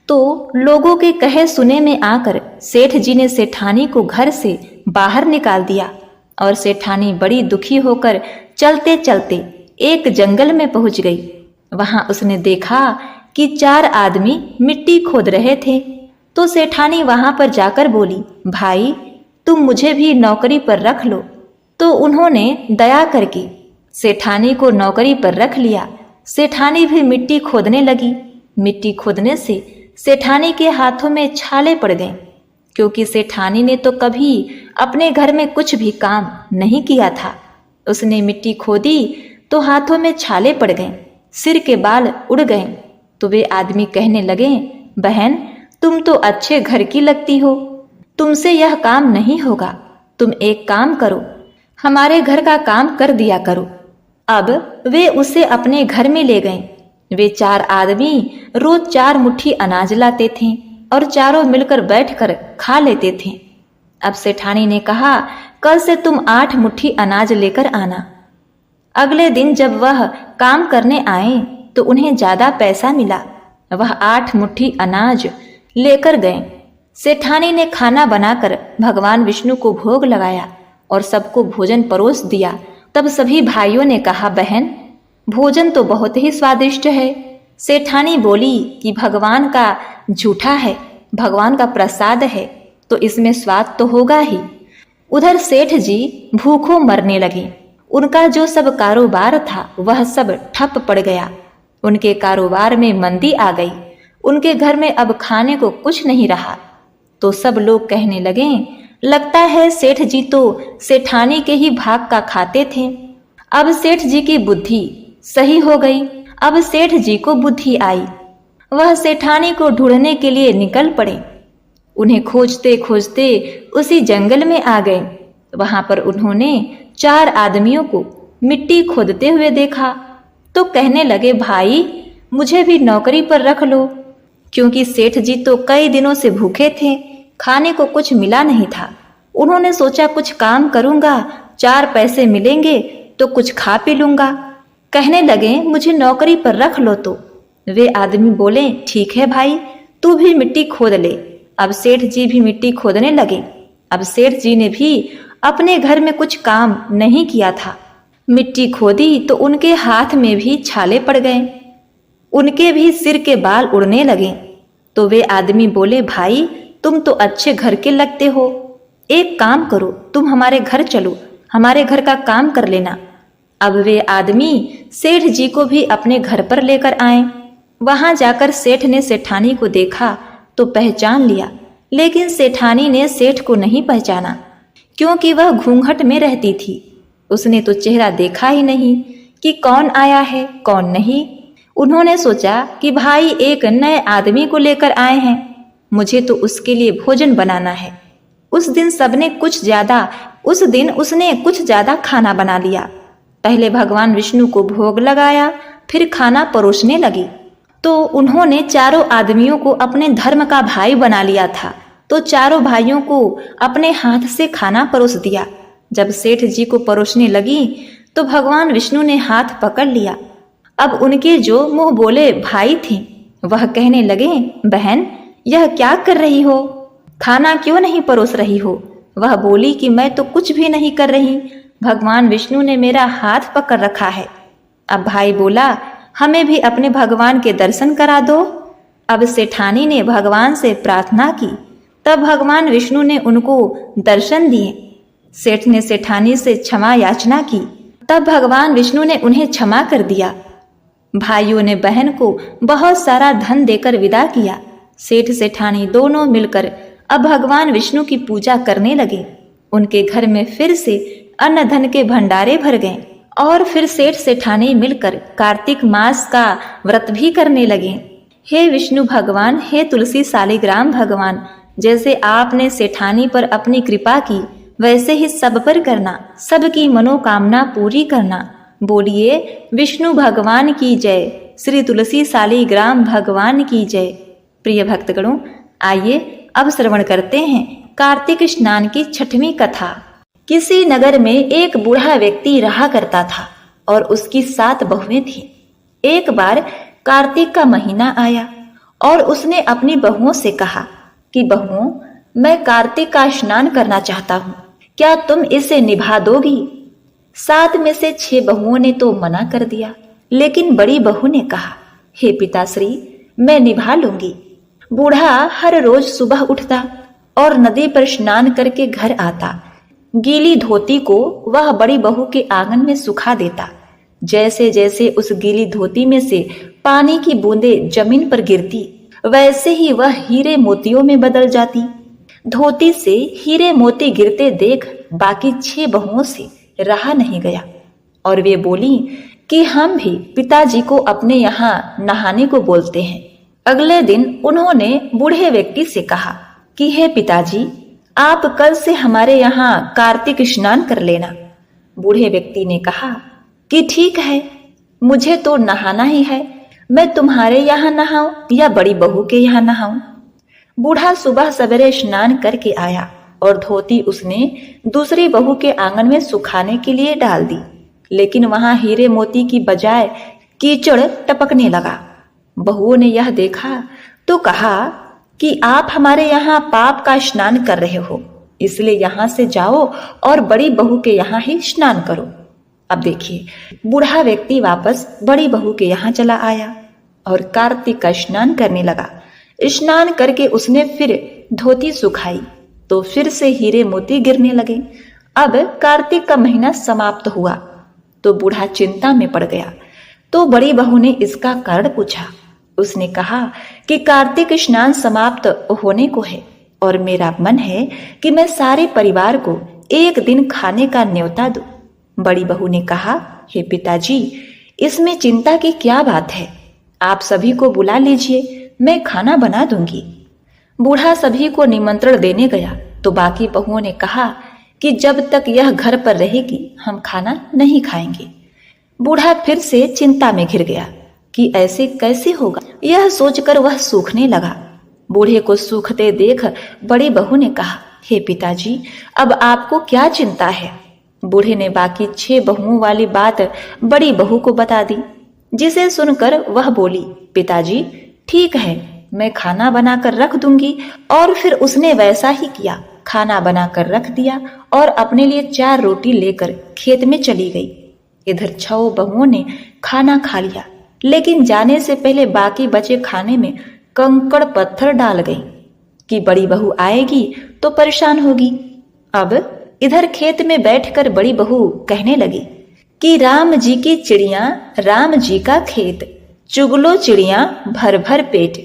S1: तो लोगों के कहे सुने में आकर सेठ जी ने सेठानी को घर से बाहर निकाल दिया और सेठानी बड़ी दुखी होकर चलते चलते एक जंगल में पहुंच गई। वहां उसने देखा कि 4 आदमी मिट्टी खोद रहे थे। तो सेठानी वहां पर जाकर बोली, भाई तुम मुझे भी नौकरी पर रख लो। तो उन्होंने दया करके सेठानी को नौकरी पर रख लिया। सेठानी भी मिट्टी खोदने लगी। मिट्टी खोदने से सेठानी के हाथों में छाले पड़ गए क्योंकि सेठानी ने तो कभी अपने घर में कुछ भी काम नहीं किया था। उसने मिट्टी खोदी तो हाथों में छाले पड़ गए, सिर के बाल उड़ गए। तो वे आदमी कहने लगे, बहन तुम तो अच्छे घर की लगती हो, तुमसे यह काम नहीं होगा। तुम एक काम करो, हमारे घर का काम कर दिया करो। अब वे उसे अपने घर में ले गए। वे 4 आदमी रोज 4 मुट्ठी अनाज लाते थे और चारों मिलकर बैठकर खा लेते थे। अब सेठानी ने कहा, कल से तुम 8 मुट्ठी अनाज लेकर आना। अगले दिन जब वह काम करने आए तो उन्हें ज्यादा पैसा मिला। वह 8 मुट्ठी अनाज लेकर गए। सेठानी ने खाना बनाकर भगवान विष्णु को भोग लगाया और सबको भोजन परोस दिया। तब सभी भाइयों ने कहा, बहन भोजन तो बहुत ही स्वादिष्ट है। सेठानी बोली कि भगवान का झूठा है, भगवान का प्रसाद है तो इसमें स्वाद तो होगा ही। उधर सेठ जी भूखों मरने लगे। उनका जो सब कारोबार था वह सब ठप पड़ गया। उनके कारोबार में मंदी आ गई। उनके घर में अब खाने को कुछ नहीं रहा। तो सब लोग कहने लगे, लगता है सेठ जी तो सेठानी के ही भाग का खाते थे। अब सेठ जी की बुद्धि सही हो गई। अब सेठ जी को बुद्धि आई। वह सेठानी को ढूंढने के लिए निकल पड़े। उन्हें खोजते खोजते उसी जंगल में आ गए। वहां पर उन्होंने 4 आदमियों को मिट्टी खोदते हुए देखा तो कहने लगे, भाई मुझे भी नौकरी पर रख लो, क्योंकि सेठ जी तो कई दिनों से भूखे थे, खाने को कुछ मिला नहीं था। उन्होंने सोचा कुछ काम करूंगा, 4 पैसे मिलेंगे तो कुछ खा पी लूंगा। कहने लगे, मुझे नौकरी पर रख लो। तो वे आदमी बोले, ठीक है भाई, तू भी मिट्टी खोद ले। अब सेठ जी भी मिट्टी खोदने लगे। अब सेठ जी ने भी अपने घर में कुछ काम नहीं किया था। मिट्टी खोदी तो उनके हाथ में भी छाले पड़ गए। उनके भी सिर के बाल उड़ने लगे। तो वे आदमी बोले, भाई तुम तो अच्छे घर के लगते हो, एक काम करो, तुम हमारे घर चलो, हमारे घर का काम कर लेना। अब वे आदमी सेठ जी को भी अपने घर पर लेकर आए। वहां जाकर सेठ ने सेठानी को देखा तो पहचान लिया, लेकिन सेठानी ने सेठ को नहीं पहचाना, क्योंकि वह घूंघट में रहती थी। उसने तो चेहरा देखा ही नहीं कि कौन आया है कौन नहीं। उन्होंने सोचा कि भाई एक नए आदमी को लेकर आए हैं, मुझे तो उसके लिए भोजन बनाना है। उस दिन उसने कुछ ज्यादा खाना बना लिया। पहले भगवान विष्णु को भोग लगाया, फिर खाना परोसने लगी। तो उन्होंने 4 आदमियों को अपने धर्म का भाई बना लिया था, तो 4 भाइयों को अपने हाथ से खाना परोस दिया। जब सेठ जी को परोसने लगी तो भगवान विष्णु ने हाथ पकड़ लिया। अब उनके जो मुंह बोले भाई थे वह कहने लगे, बहन यह क्या कर रही हो, खाना क्यों नहीं परोस रही हो। वह बोली कि मैं तो कुछ भी नहीं कर रही, भगवान विष्णु ने मेरा हाथ पकड़ रखा है। अब भाई बोला, हमें भी अपने भगवान के दर्शन करा दो। अब सेठानी ने भगवान से प्रार्थना की, तब भगवान विष्णु ने उनको दर्शन दिए। सेठ ने सेठानी से क्षमा याचना की, तब भगवान विष्णु ने उन्हें क्षमा कर दिया। भाइयों ने बहन को बहुत सारा धन देकर विदा किया। सेठ सेठानी दोनों मिलकर अब भगवान विष्णु की पूजा करने लगे। उनके घर में फिर से अन्न धन के भंडारे भर गए और फिर सेठ सेठानी मिलकर कार्तिक मास का व्रत भी करने लगे। हे विष्णु भगवान, हे तुलसी सालिग्राम भगवान, जैसे आपने सेठानी पर अपनी कृपा की वैसे ही सब पर करना, सबकी मनोकामना पूरी करना। बोलिए विष्णु भगवान की जय, श्री तुलसी सालिग्राम भगवान की जय। प्रिय भक्तगणों, आइए अब श्रवण करते हैं कार्तिक स्नान की 6वीं कथा। किसी नगर में एक बूढ़ा व्यक्ति रहा करता था और उसकी 7 बहुएं थीं। एक बार कार्तिक का महीना आया और उसने अपनी बहुओं से कहा कि बहुओं, मैं कार्तिक का स्नान करना चाहता हूँ, क्या तुम इसे निभा दोगी। 7 में से 6 बहुओं ने तो मना कर दिया, लेकिन बड़ी बहू ने कहा, हे पिताश्री, मैं निभा लूंगी। बूढ़ा हर रोज सुबह उठता और नदी पर स्नान करके घर आता। गीली धोती को वह बड़ी बहू के आंगन में सुखा देता। जैसे जैसे उस गीली धोती में से पानी की बूंदें जमीन पर गिरती, वैसे ही वह हीरे मोतियों में बदल जाती। धोती से हीरे मोती गिरते देख बाकी 6 बहुओं से रहा नहीं गया और वे बोली कि हम भी पिताजी को अपने यहाँ नहाने को बोलते हैं। अगले दिन उन्होंने बूढ़े व्यक्ति से कहा कि हे पिताजी, आप कल से हमारे यहाँ कार्तिक स्नान कर लेना। बूढ़े व्यक्ति ने कहा कि ठीक है, मुझे तो नहाना ही है, मैं तुम्हारे यहाँ नहाऊं या बड़ी बहू के यहाँ नहाऊं। बूढ़ा सुबह सवेरे स्नान करके आया और धोती उसने दूसरी बहू के आंगन में सुखाने के लिए डाल दी, लेकिन वहां हीरे मोती की बजाय कीचड़ टपकने लगा। बहुओं ने यह देखा तो कहा कि आप हमारे यहाँ पाप का स्नान कर रहे हो, इसलिए यहाँ से जाओ और बड़ी बहू के यहाँ ही स्नान करो। अब देखिए, बूढ़ा व्यक्ति वापस बड़ी बहू के यहाँ चला आया और कार्तिक का स्नान करने लगा। स्नान करके उसने फिर धोती सुखाई तो फिर से हीरे मोती गिरने लगे। अब कार्तिक का महीना समाप्त हुआ तो बूढ़ा चिंता में पड़ गया। तो बड़ी बहू ने इसका कारण पूछा। उसने कहा कि कार्तिक स्नान समाप्त होने को है और मेरा मन है कि मैं सारे परिवार को एक दिन खाने का न्योता दूं। बड़ी बहू ने कहा, हे पिताजी, इसमें चिंता की क्या बात है, आप सभी को बुला लीजिए, मैं खाना बना दूंगी। बूढ़ा सभी को निमंत्रण देने गया तो बाकी बहुओं ने कहा कि जब तक यह घर पर रहेगी हम खाना नहीं खाएंगे। बूढ़ा फिर से चिंता में घिर गया कि ऐसे कैसे होगा। यह सोचकर वह सूखने लगा। बूढ़े को सूखते देख बड़ी बहू ने कहा, हे पिताजी, अब आपको क्या चिंता है। बूढ़े ने बाकी 6 बहुओं वाली बात बड़ी बहू को बता दी, जिसे सुनकर वह बोली, पिताजी ठीक है, मैं खाना बनाकर रख दूंगी। और फिर उसने वैसा ही किया, खाना बनाकर रख दिया और अपने लिए 4 रोटी लेकर खेत में चली गई। इधर 6 बहुओं ने खाना खा लिया, लेकिन जाने से पहले बाकी बचे खाने में कंकड़ पत्थर डाल गई कि बड़ी बहू आएगी तो परेशान होगी। अब इधर खेत में बैठकर बड़ी बहू कहने लगी कि राम जी की चिड़िया, राम जी का खेत, चुगलो चिड़िया भर भर पेट।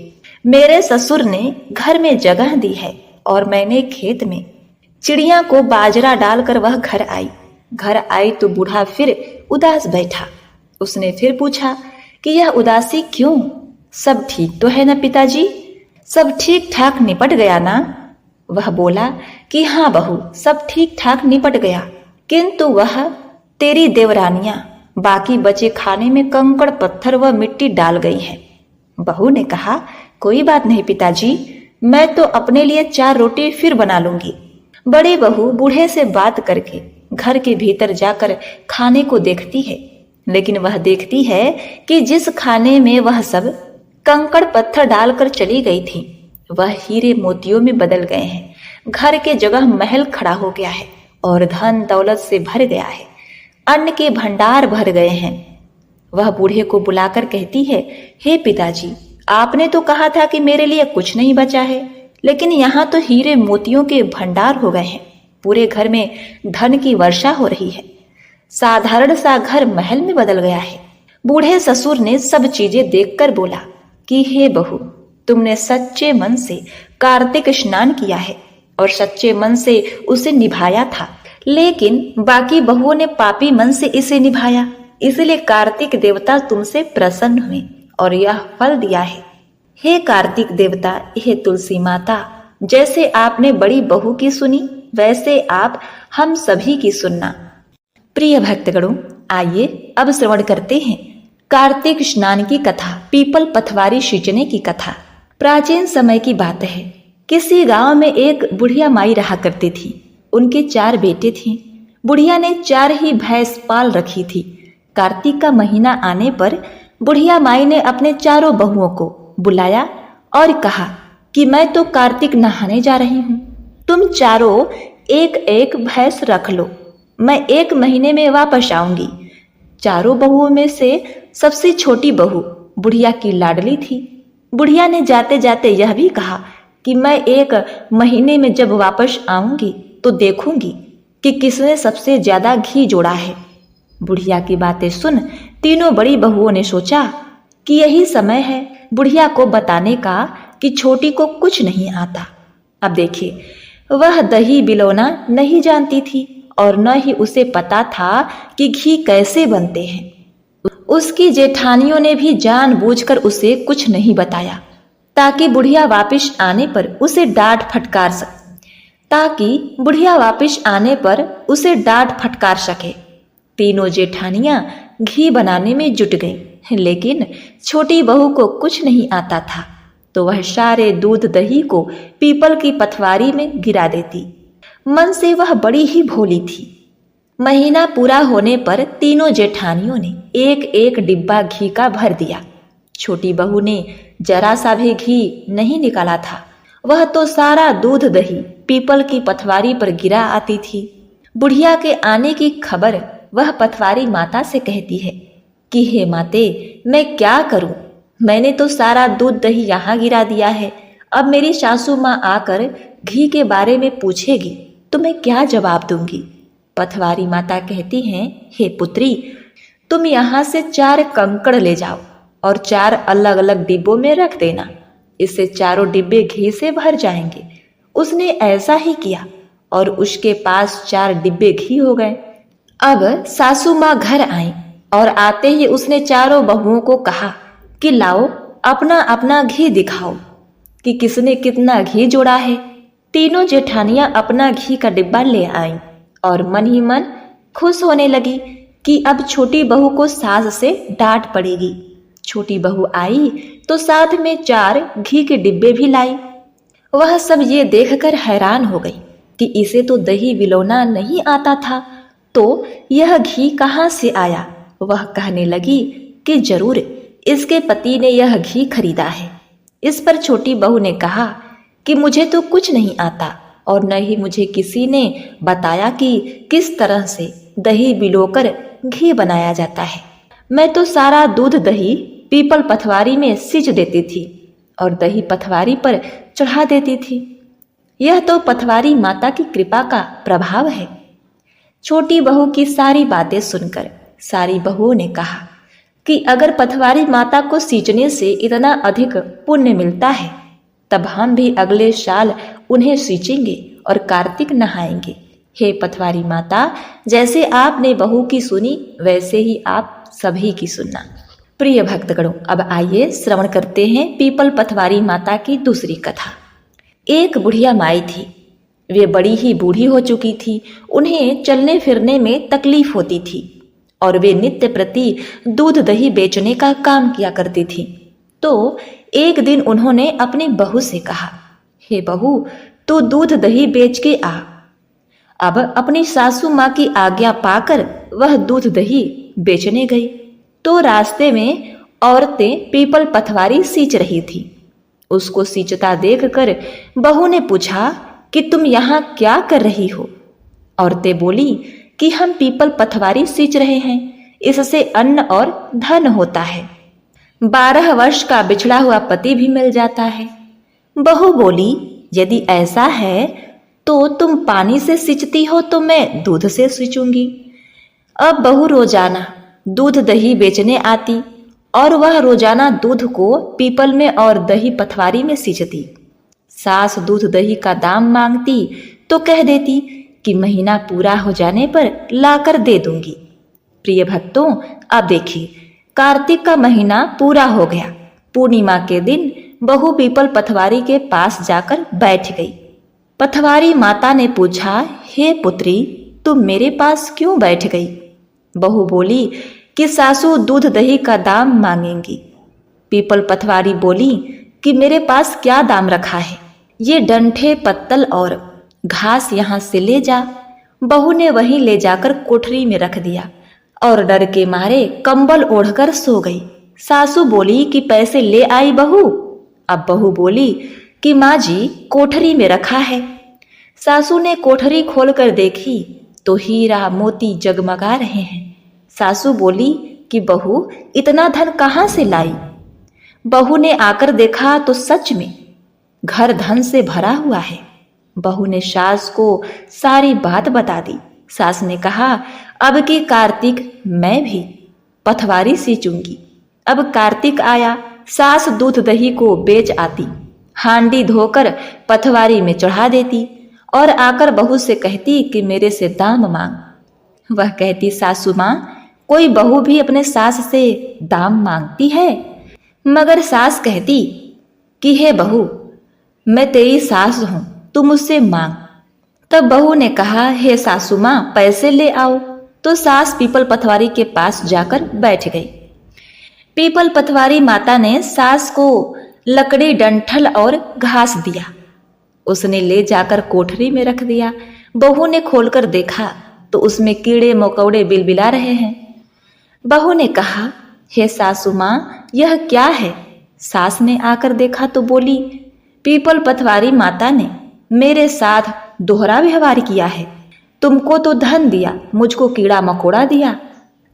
S1: मेरे ससुर ने घर में जगह दी है और मैंने खेत में। चिड़िया को बाजरा डालकर वह घर आई तो बूढ़ा फिर उदास बैठा। उसने फिर पूछा कि यह उदासी क्यों, सब ठीक तो है ना पिताजी, सब ठीक ठाक निपट गया ना। वह बोला कि हाँ बहू, सब ठीक ठाक निपट गया, किंतु वह तेरी देवरानियां बाकी बचे खाने में कंकड़ पत्थर व मिट्टी डाल गई है। बहू ने कहा, कोई बात नहीं पिताजी, मैं तो अपने लिए 4 रोटी फिर बना लूंगी। बड़ी बहू बूढ़े से बात करके घर के भीतर जाकर खाने को देखती है, लेकिन वह देखती है कि जिस खाने में वह सब कंकड़ पत्थर डालकर चली गई थी वह हीरे मोतियों में बदल गए हैं। घर के जगह महल खड़ा हो गया है और धन दौलत से भर गया है, अन्न के भंडार भर गए हैं। वह बूढ़े को बुलाकर कहती है, हे पिताजी, आपने तो कहा था कि मेरे लिए कुछ नहीं बचा है, लेकिन यहाँ तो हीरे मोतियों के भंडार हो गए हैं। पूरे घर में धन की वर्षा हो रही है, साधारण सा घर महल में बदल गया है। बूढ़े ससुर ने सब चीजें देखकर बोला कि हे बहू, तुमने सच्चे मन से कार्तिक स्नान किया है और सच्चे मन से उसे निभाया था, लेकिन बाकी बहुओं ने पापी मन से इसे निभाया, इसलिए कार्तिक देवता तुमसे प्रसन्न हुए और यह फल दिया है। हे कार्तिक देवता, हे तुलसी माता, जैसे आपने बड़ी बहू की सुनी वैसे आप हम सभी की सुनना। प्रिय भक्तगणों, आइए अब श्रवण करते हैं कार्तिक स्नान की कथा, पीपल पथवारी सींचने की कथा। प्राचीन समय की बात है। किसी गांव में एक बुढ़िया माई रहा करती थी। उनके 4 बेटे थे। बुढ़िया ने 4 ही भैंस पाल रखी थी। कार्तिक का महीना आने पर बुढ़िया माई ने अपने 4 बहुओं को बुलाया और कहा कि मैं तो कार्तिक नहाने जा रही हूँ, तुम चारों एक एक भैंस रख लो, मैं 1 महीने में वापस आऊंगी। 4 बहुओं में से सबसे छोटी बहू बुढ़िया की लाडली थी। बुढ़िया ने जाते जाते यह भी कहा कि मैं 1 महीने में जब वापस आऊंगी तो देखूंगी कि किसने सबसे ज्यादा घी जोड़ा है। बुढ़िया की बातें सुन तीनों बड़ी बहुओं ने सोचा कि यही समय है बुढ़िया को बताने का कि छोटी को कुछ नहीं आता। अब देखिए, वह दही बिलौना नहीं जानती थी और न ही उसे पता था कि घी कैसे बनते हैं। उसकी जेठानियों ने भी जानबूझकर उसे कुछ नहीं बताया ताकि बुढ़िया वापिस आने पर उसे डांट फटकार सके। तीनों जेठानियां घी बनाने में जुट गईं, लेकिन छोटी बहू को कुछ नहीं आता था तो वह सारे दूध दही को पीपल की पथवारी में गिरा देती। मन से वह बड़ी ही भोली थी। महीना पूरा होने पर तीनों जेठानियों ने एक एक डिब्बा घी का भर दिया। छोटी बहू ने जरा सा भी घी नहीं निकाला था। वह तो सारा दूध दही पीपल की पथवारी पर गिरा आती थी। बुढ़िया के आने की खबर वह पथवारी माता से कहती है कि हे माते, मैं क्या करूं? मैंने तो सारा दूध दही यहाँ गिरा दिया है। अब मेरी सासू माँ आकर घी के बारे में पूछेगी तो मैं क्या जवाब दूंगी? पथवारी माता कहती हैं, हे पुत्री, तुम यहाँ से 4 कंकड़ ले जाओ और 4 अलग अलग डिब्बों में रख देना। इससे चारों डिब्बे घी से भर जाएंगे। उसने ऐसा ही किया और उसके पास 4 डिब्बे घी हो गए। अब सासू माँ घर आई और आते ही उसने चारों बहुओं को कहा कि लाओ अपना अपना घी दिखाओ कि किसने कितना घी जोड़ा है। तीनों जेठानियां अपना घी का डिब्बा ले आईं और मन ही मन खुश होने लगी कि अब छोटी बहू को सास से डांट पड़ेगी। छोटी बहू आई तो साथ में 4 घी के डिब्बे भी लाई। वह सब ये देखकर हैरान हो गई कि इसे तो दही बिलौना नहीं आता था, तो यह घी कहाँ से आया? वह कहने लगी कि जरूर इसके पति ने यह घी खरीदा है। इस पर छोटी बहू ने कहा कि मुझे तो कुछ नहीं आता और न ही मुझे किसी ने बताया कि किस तरह से दही बिलोकर घी बनाया जाता है। मैं तो सारा दूध दही पीपल पथवारी में सींच देती थी और दही पथवारी पर चढ़ा देती थी। यह तो पथवारी माता की कृपा का प्रभाव है। छोटी बहू की सारी बातें सुनकर सारी बहुओं ने कहा कि अगर पथवारी माता को सींचने से इतना अधिक पुण्य मिलता है तब हम भी अगले साल उन्हें सींचेंगे और कार्तिक नहाएंगे। हे पथवारी माता, जैसे आपने बहू की सुनी वैसे ही आप सभी की सुनना। प्रिय भक्तगणों, अब आइए श्रवण करते हैं पीपल पथवारी माता की दूसरी कथा। एक बुढ़िया माई थी। वे बड़ी ही बूढ़ी हो चुकी थी। उन्हें चलने फिरने में तकलीफ होती थी और वे नित्य प्रति दूध दही बेचने का काम किया करती थी। तो एक दिन उन्होंने अपनी बहू से कहा, हे बहू, तू दूध दही बेच के आ। अब अपनी सासू माँ की आज्ञा पाकर वह दूध दही बेचने गई तो रास्ते में औरतें पीपल पथवारी सींच रही थी। उसको सींचता देखकर बहू ने पूछा कि तुम यहाँ क्या कर रही हो? औरतें बोली कि हम पीपल पथवारी सींच रहे हैं, इससे अन्न और धन होता है। 12 वर्ष का बिछड़ा हुआ पति भी मिल जाता है। बहू बोली, यदि ऐसा है तो तुम पानी से सींचती हो तो मैं दूध से सींचूंगी। अब बहू रोजाना दूध दही बेचने आती और वह रोजाना दूध को पीपल में और दही पथवारी में सींचती। सास दूध दही का दाम मांगती तो कह देती कि महीना पूरा हो जाने पर लाकर दे दूंगी। प्रिय भक्तों, अब देखिए, कार्तिक का महीना पूरा हो गया। पूर्णिमा के दिन बहू पीपल पथवारी के पास जाकर बैठ गई। पथवारी माता ने पूछा, हे पुत्री, तुम मेरे पास क्यों बैठ गई? बहू बोली कि सासू दूध दही का दाम मांगेंगी। पीपल पथवारी बोली कि मेरे पास क्या दाम रखा है, ये डंठे पत्तल और घास यहाँ से ले जा। बहू ने वहीं ले जाकर कोठरी में रख दिया और डर के मारे कंबल ओढ़कर सो गई। सासू बोली कि पैसे ले आई बहू? अब बहू बोली कि माँ जी, कोठरी में रखा है। सासू ने कोठरी खोलकर देखी तो हीरा मोती जगमगा रहे हैं। सासू बोली कि बहू, इतना धन कहाँ से लाई? बहू ने आकर देखा तो सच में घर धन से भरा हुआ है। बहू ने सास को सारी बात बता दी। सास ने कहा, अब की कार्तिक मैं भी पथवारी सींचूंगी। अब कार्तिक आया, सास दूध दही को बेच आती, हांडी धोकर पथवारी में चढ़ा देती और आकर बहू से कहती कि मेरे से दाम मांग। वह कहती, सासू माँ, कोई बहू भी अपने सास से दाम मांगती है? मगर सास कहती कि हे बहू, मैं तेरी सास हूं, तू मुझसे मांग। तब बहू ने कहा, हे सासू माँ, पैसे ले आओ। तो सास पीपल पथवारी के पास जाकर बैठ गई। पीपल पथवारी माता ने सास को लकड़ी, डंठल और घास दिया। उसने ले जाकर कोठरी में रख दिया। बहू ने खोलकर देखा तो उसमें कीड़े मकोड़े बिलबिला रहे हैं। बहू ने कहा, हे सासू माँ, यह क्या है? सास ने आकर देखा तो बोली, पीपल पथवारी माता ने मेरे साथ दोहरा व्यवहार किया है। तुमको तो धन दिया, मुझको कीड़ा मकोड़ा दिया।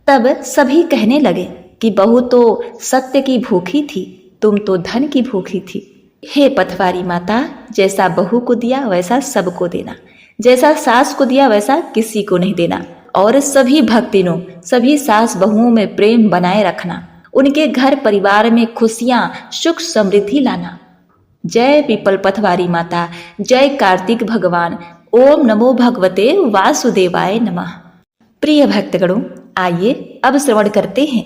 S1: तब सभी कहने लगे कि बहू तो सत्य की भूखी थी, तुम तो धन की भूखी थी। हे पथवारी माता, जैसा बहू को दिया वैसा सबको देना, जैसा सास को दिया वैसा किसी को नहीं देना। और सभी भक्तिनों, सभी सास बहुओं में प्रेम बनाए रखना, उनके घर परिवार में खुशियां, सुख समृद्धि लाना। जय पीपल पथवारी माता, जय कार्तिक भगवान। ओम नमो भगवते वासुदेवाय नमः। प्रिय भक्तगणों, आइए अब श्रवण करते हैं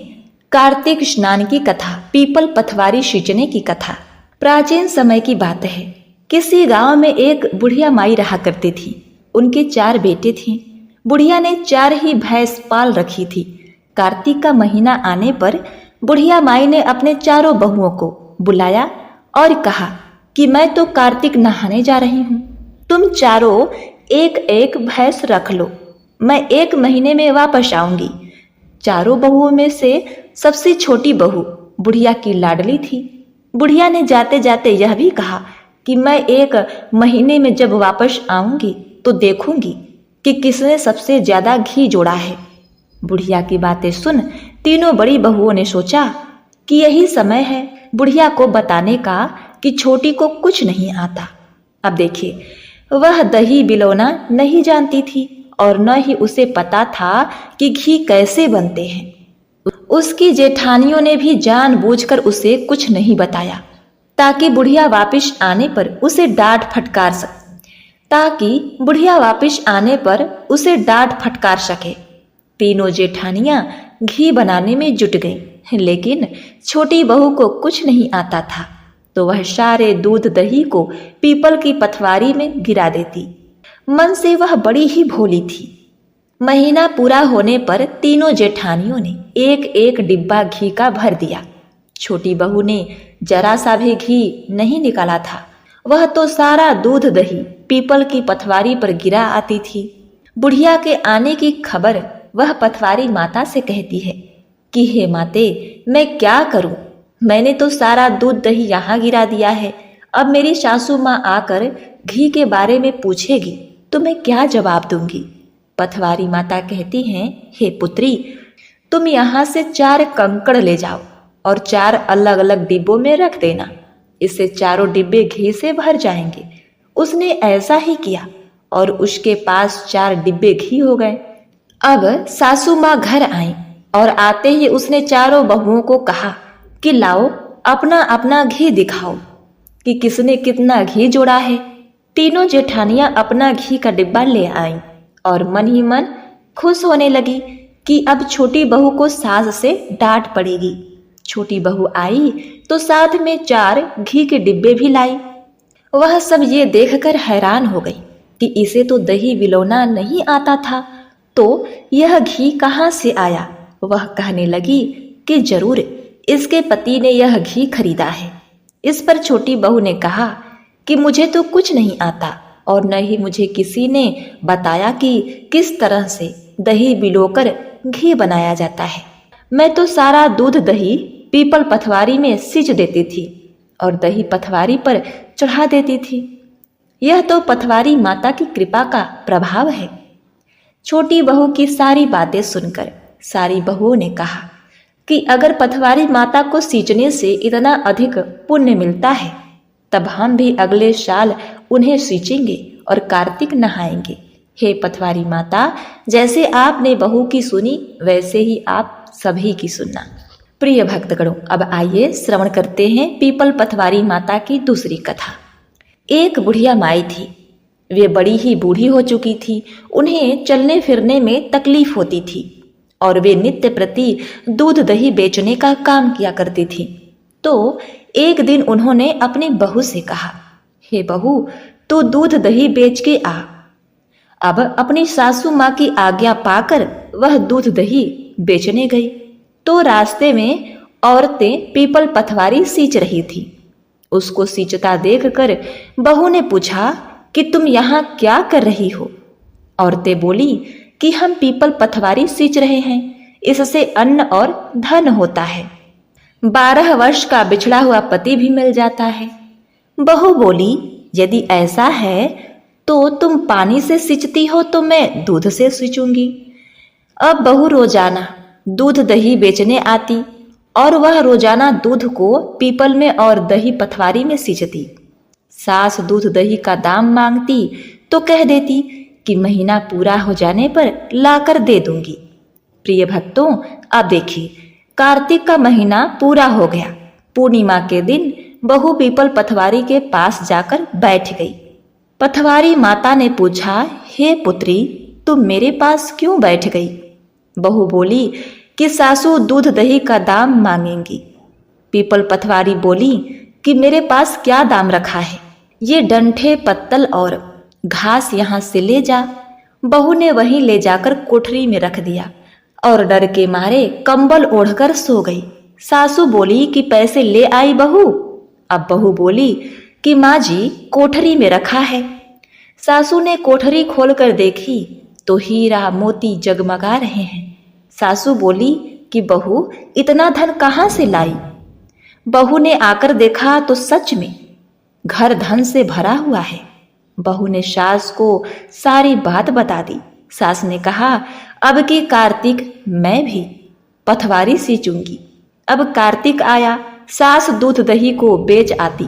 S1: कार्तिक स्नान की कथा, पीपल पथवारी सींचने की कथा। प्राचीन समय की बात है। किसी गांव में एक बुढ़िया माई रहा करती थी। उनके 4 बेटे थे। बुढ़िया ने 4 ही भैंस पाल रखी थी। कार्तिक का महीना आने पर बुढ़िया माई ने अपने 4 बहुओं को बुलाया और कहा कि मैं तो कार्तिक नहाने जा रही हूँ, तुम चारों एक एक भैंस रख लो, मैं 1 महीने में वापस आऊंगी। 4 बहुओं में से सबसे छोटी बहू बुढ़िया की लाडली थी। बुढ़िया ने जाते जाते यह भी कहा कि मैं 1 महीने में जब वापस आऊंगी तो देखूंगी कि किसने सबसे ज्यादा घी जोड़ा है। बुढ़िया की बातें सुन तीनों बड़ी बहुओं ने सोचा कि यही समय है बुढ़िया को बताने का कि छोटी को कुछ नहीं आता। अब देखिए, वह दही बिलौना नहीं जानती थी और न ही उसे पता था कि घी कैसे बनते हैं। उसकी जेठानियों ने भी जानबूझकर उसे कुछ नहीं बताया ताकि बुढ़िया वापिस आने पर उसे डांट फटकार सके। तीनों जेठानियां घी बनाने में जुट गईं, लेकिन छोटी बहू को कुछ नहीं आता था तो वह सारे दूध दही को पीपल की पथवारी में गिरा देती। मन से वह बड़ी ही भोली थी। महीना पूरा होने पर तीनों जेठानियों ने 1-1 डिब्बा घी का भर दिया। छोटी बहू ने जरा सा भी घी नहीं निकाला था। वह तो सारा दूध दही पीपल की पथवारी पर गिरा आती थी। बुढ़िया के आने की खबर वह पथवारी माता से कहती है कि हे माते, मैं क्या करूं? मैंने तो सारा दूध दही यहाँ गिरा दिया है। अब मेरी सासू माँ आकर घी के बारे में पूछेगी तो मैं क्या जवाब दूंगी? पथवारी माता कहती हैं, हे पुत्री, तुम यहाँ से 4 कंकड़ ले जाओ और 4 अलग अलग डिब्बों में रख देना, इससे 4 डिब्बे घी से भर जाएंगे। उसने ऐसा ही किया और उसके पास 4 डिब्बे घी हो गए। अब सासू माँ घर आई और आते ही उसने 4 बहुओं को कहा कि लाओ अपना अपना घी दिखाओ कि किसने कितना घी जोड़ा है। तीनों जेठानियां अपना घी का डिब्बा ले आईं और मन ही मन खुश होने लगी कि अब छोटी बहू को सास से डांट पड़ेगी। छोटी बहू आई तो साथ में 4 घी के डिब्बे भी लाई। वह सब ये देखकर हैरान हो गई कि इसे तो दही बिलौना नहीं आता था, तो यह घी कहाँ से आया। वह कहने लगी कि जरूर इसके पति ने यह घी खरीदा है। इस पर छोटी बहू ने कहा कि मुझे तो कुछ नहीं आता और न ही मुझे किसी ने बताया कि किस तरह से दही बिलोकर घी बनाया जाता है। मैं तो सारा दूध दही पीपल पथवारी में सींच देती थी और दही पथवारी पर चढ़ा देती थी। यह तो पथवारी माता की कृपा का प्रभाव है। छोटी बहू की सारी बातें सुनकर सारी बहुओं ने कहा कि अगर पथवारी माता को सींचने से इतना अधिक पुण्य मिलता है तब हम भी अगले साल उन्हें सींचेंगे और कार्तिक नहाएंगे। हे पथवारी माता, जैसे आपने बहू की सुनी वैसे ही आप सभी की सुनना। प्रिय भक्तगणों, अब आइए श्रवण करते हैं पीपल पथवारी माता की दूसरी कथा। एक बुढ़िया माई थी। वे बड़ी ही बूढ़ी हो चुकी थी, उन्हें चलने फिरने में तकलीफ होती थी और वे नित्य प्रति दूध दही बेचने का काम किया करती थी। तो एक दिन उन्होंने अपनी बहू से कहा, हे बहू, तू दूध दही बेच के आ। अब अपनी सासू माँ की आज्ञा पाकर वह दूध दही बेचने गई तो रास्ते में औरतें पीपल पथवारी सींच रही थी। उसको सींचता देखकर बहू ने पूछा कि तुम यहाँ क्या कर रही हो? औरतें बोली कि हम पीपल पथवारी सींच रहे हैं, इससे अन्न और धन होता है। 12 वर्ष का बिछड़ा हुआ पति भी मिल जाता है। बहू बोली, यदि ऐसा है तो तुम पानी से सींचती हो तो मैं दूध से सींचूंगी। अब बहू रोजाना दूध दही बेचने आती और वह रोजाना दूध को पीपल में और दही पथवारी में सींचती। सास दूध दही का दाम मांगती तो कह देती कि महीना पूरा हो जाने पर लाकर दे दूंगी। प्रिय भक्तों, अब देखिए, कार्तिक का महीना पूरा हो गया। पूर्णिमा के दिन बहू पीपल पथवारी के पास जाकर बैठ गई। पथवारी माता ने पूछा, हे पुत्री, तुम मेरे पास क्यों बैठ गई? बहू बोली कि सासू दूध दही का दाम मांगेंगी। पीपल पथवारी बोली कि मेरे पास क्या दाम रखा है, ये डंठे पत्तल और घास यहाँ से ले जा। बहू ने वहीं ले जाकर कोठरी में रख दिया और डर के मारे कंबल ओढ़कर सो गई। सासू बोली कि पैसे ले आई बहू? अब बहू बोली कि माँ जी, कोठरी में रखा है। सासू ने कोठरी खोलकर देखी तो हीरा मोती जगमगा रहे हैं। सासू बोली कि बहू, इतना धन कहाँ से लाई? बहू ने आकर देखा तो सच में घर धन से भरा हुआ है। बहू ने सास को सारी बात बता दी। सास ने कहा, अब की कार्तिक मैं भी पथवारी सींचूंगी। अब कार्तिक आया, सास दूध दही को बेच आती,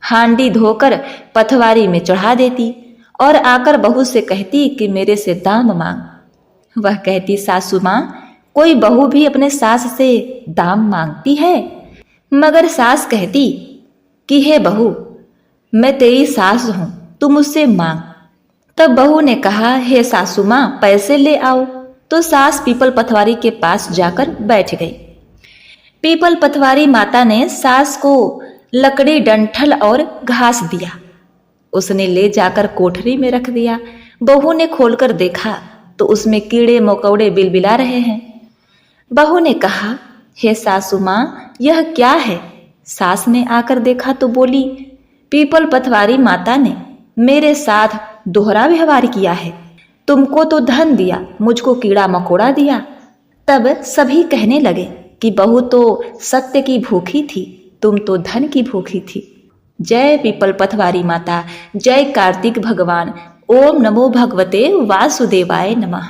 S1: हांडी धोकर पथवारी में चढ़ा देती और आकर बहू से कहती कि मेरे से दाम मांग। वह कहती, सासू माँ, कोई बहू भी अपने सास से दाम मांगती है? मगर सास कहती कि हे बहू, मैं तेरी सास हूं, तू मुझसे मांग। तब बहू ने कहा, हे सासू माँ, पैसे ले आओ। तो सास पीपल पथवारी के पास जाकर बैठ गई। पीपल पथवारी माता ने सास को लकड़ी, डंठल और घास दिया। उसने ले जाकर कोठरी में रख दिया। बहू ने खोलकर देखा तो उसमें कीड़े मकोड़े बिलबिला रहे हैं। बहू ने कहा, हे सासू माँ, यह क्या है? सास ने आकर देखा तो बोली, पीपल पथवारी माता ने मेरे साथ दोहरा व्यवहार किया है। तुमको तो धन दिया, मुझको कीड़ा मकोड़ा दिया। तब सभी कहने लगे कि बहू तो सत्य की भूखी थी, तुम तो धन की भूखी थी। जय पीपल पथवारी माता, जय कार्तिक भगवान। ओम नमो भगवते वासुदेवाय नमः।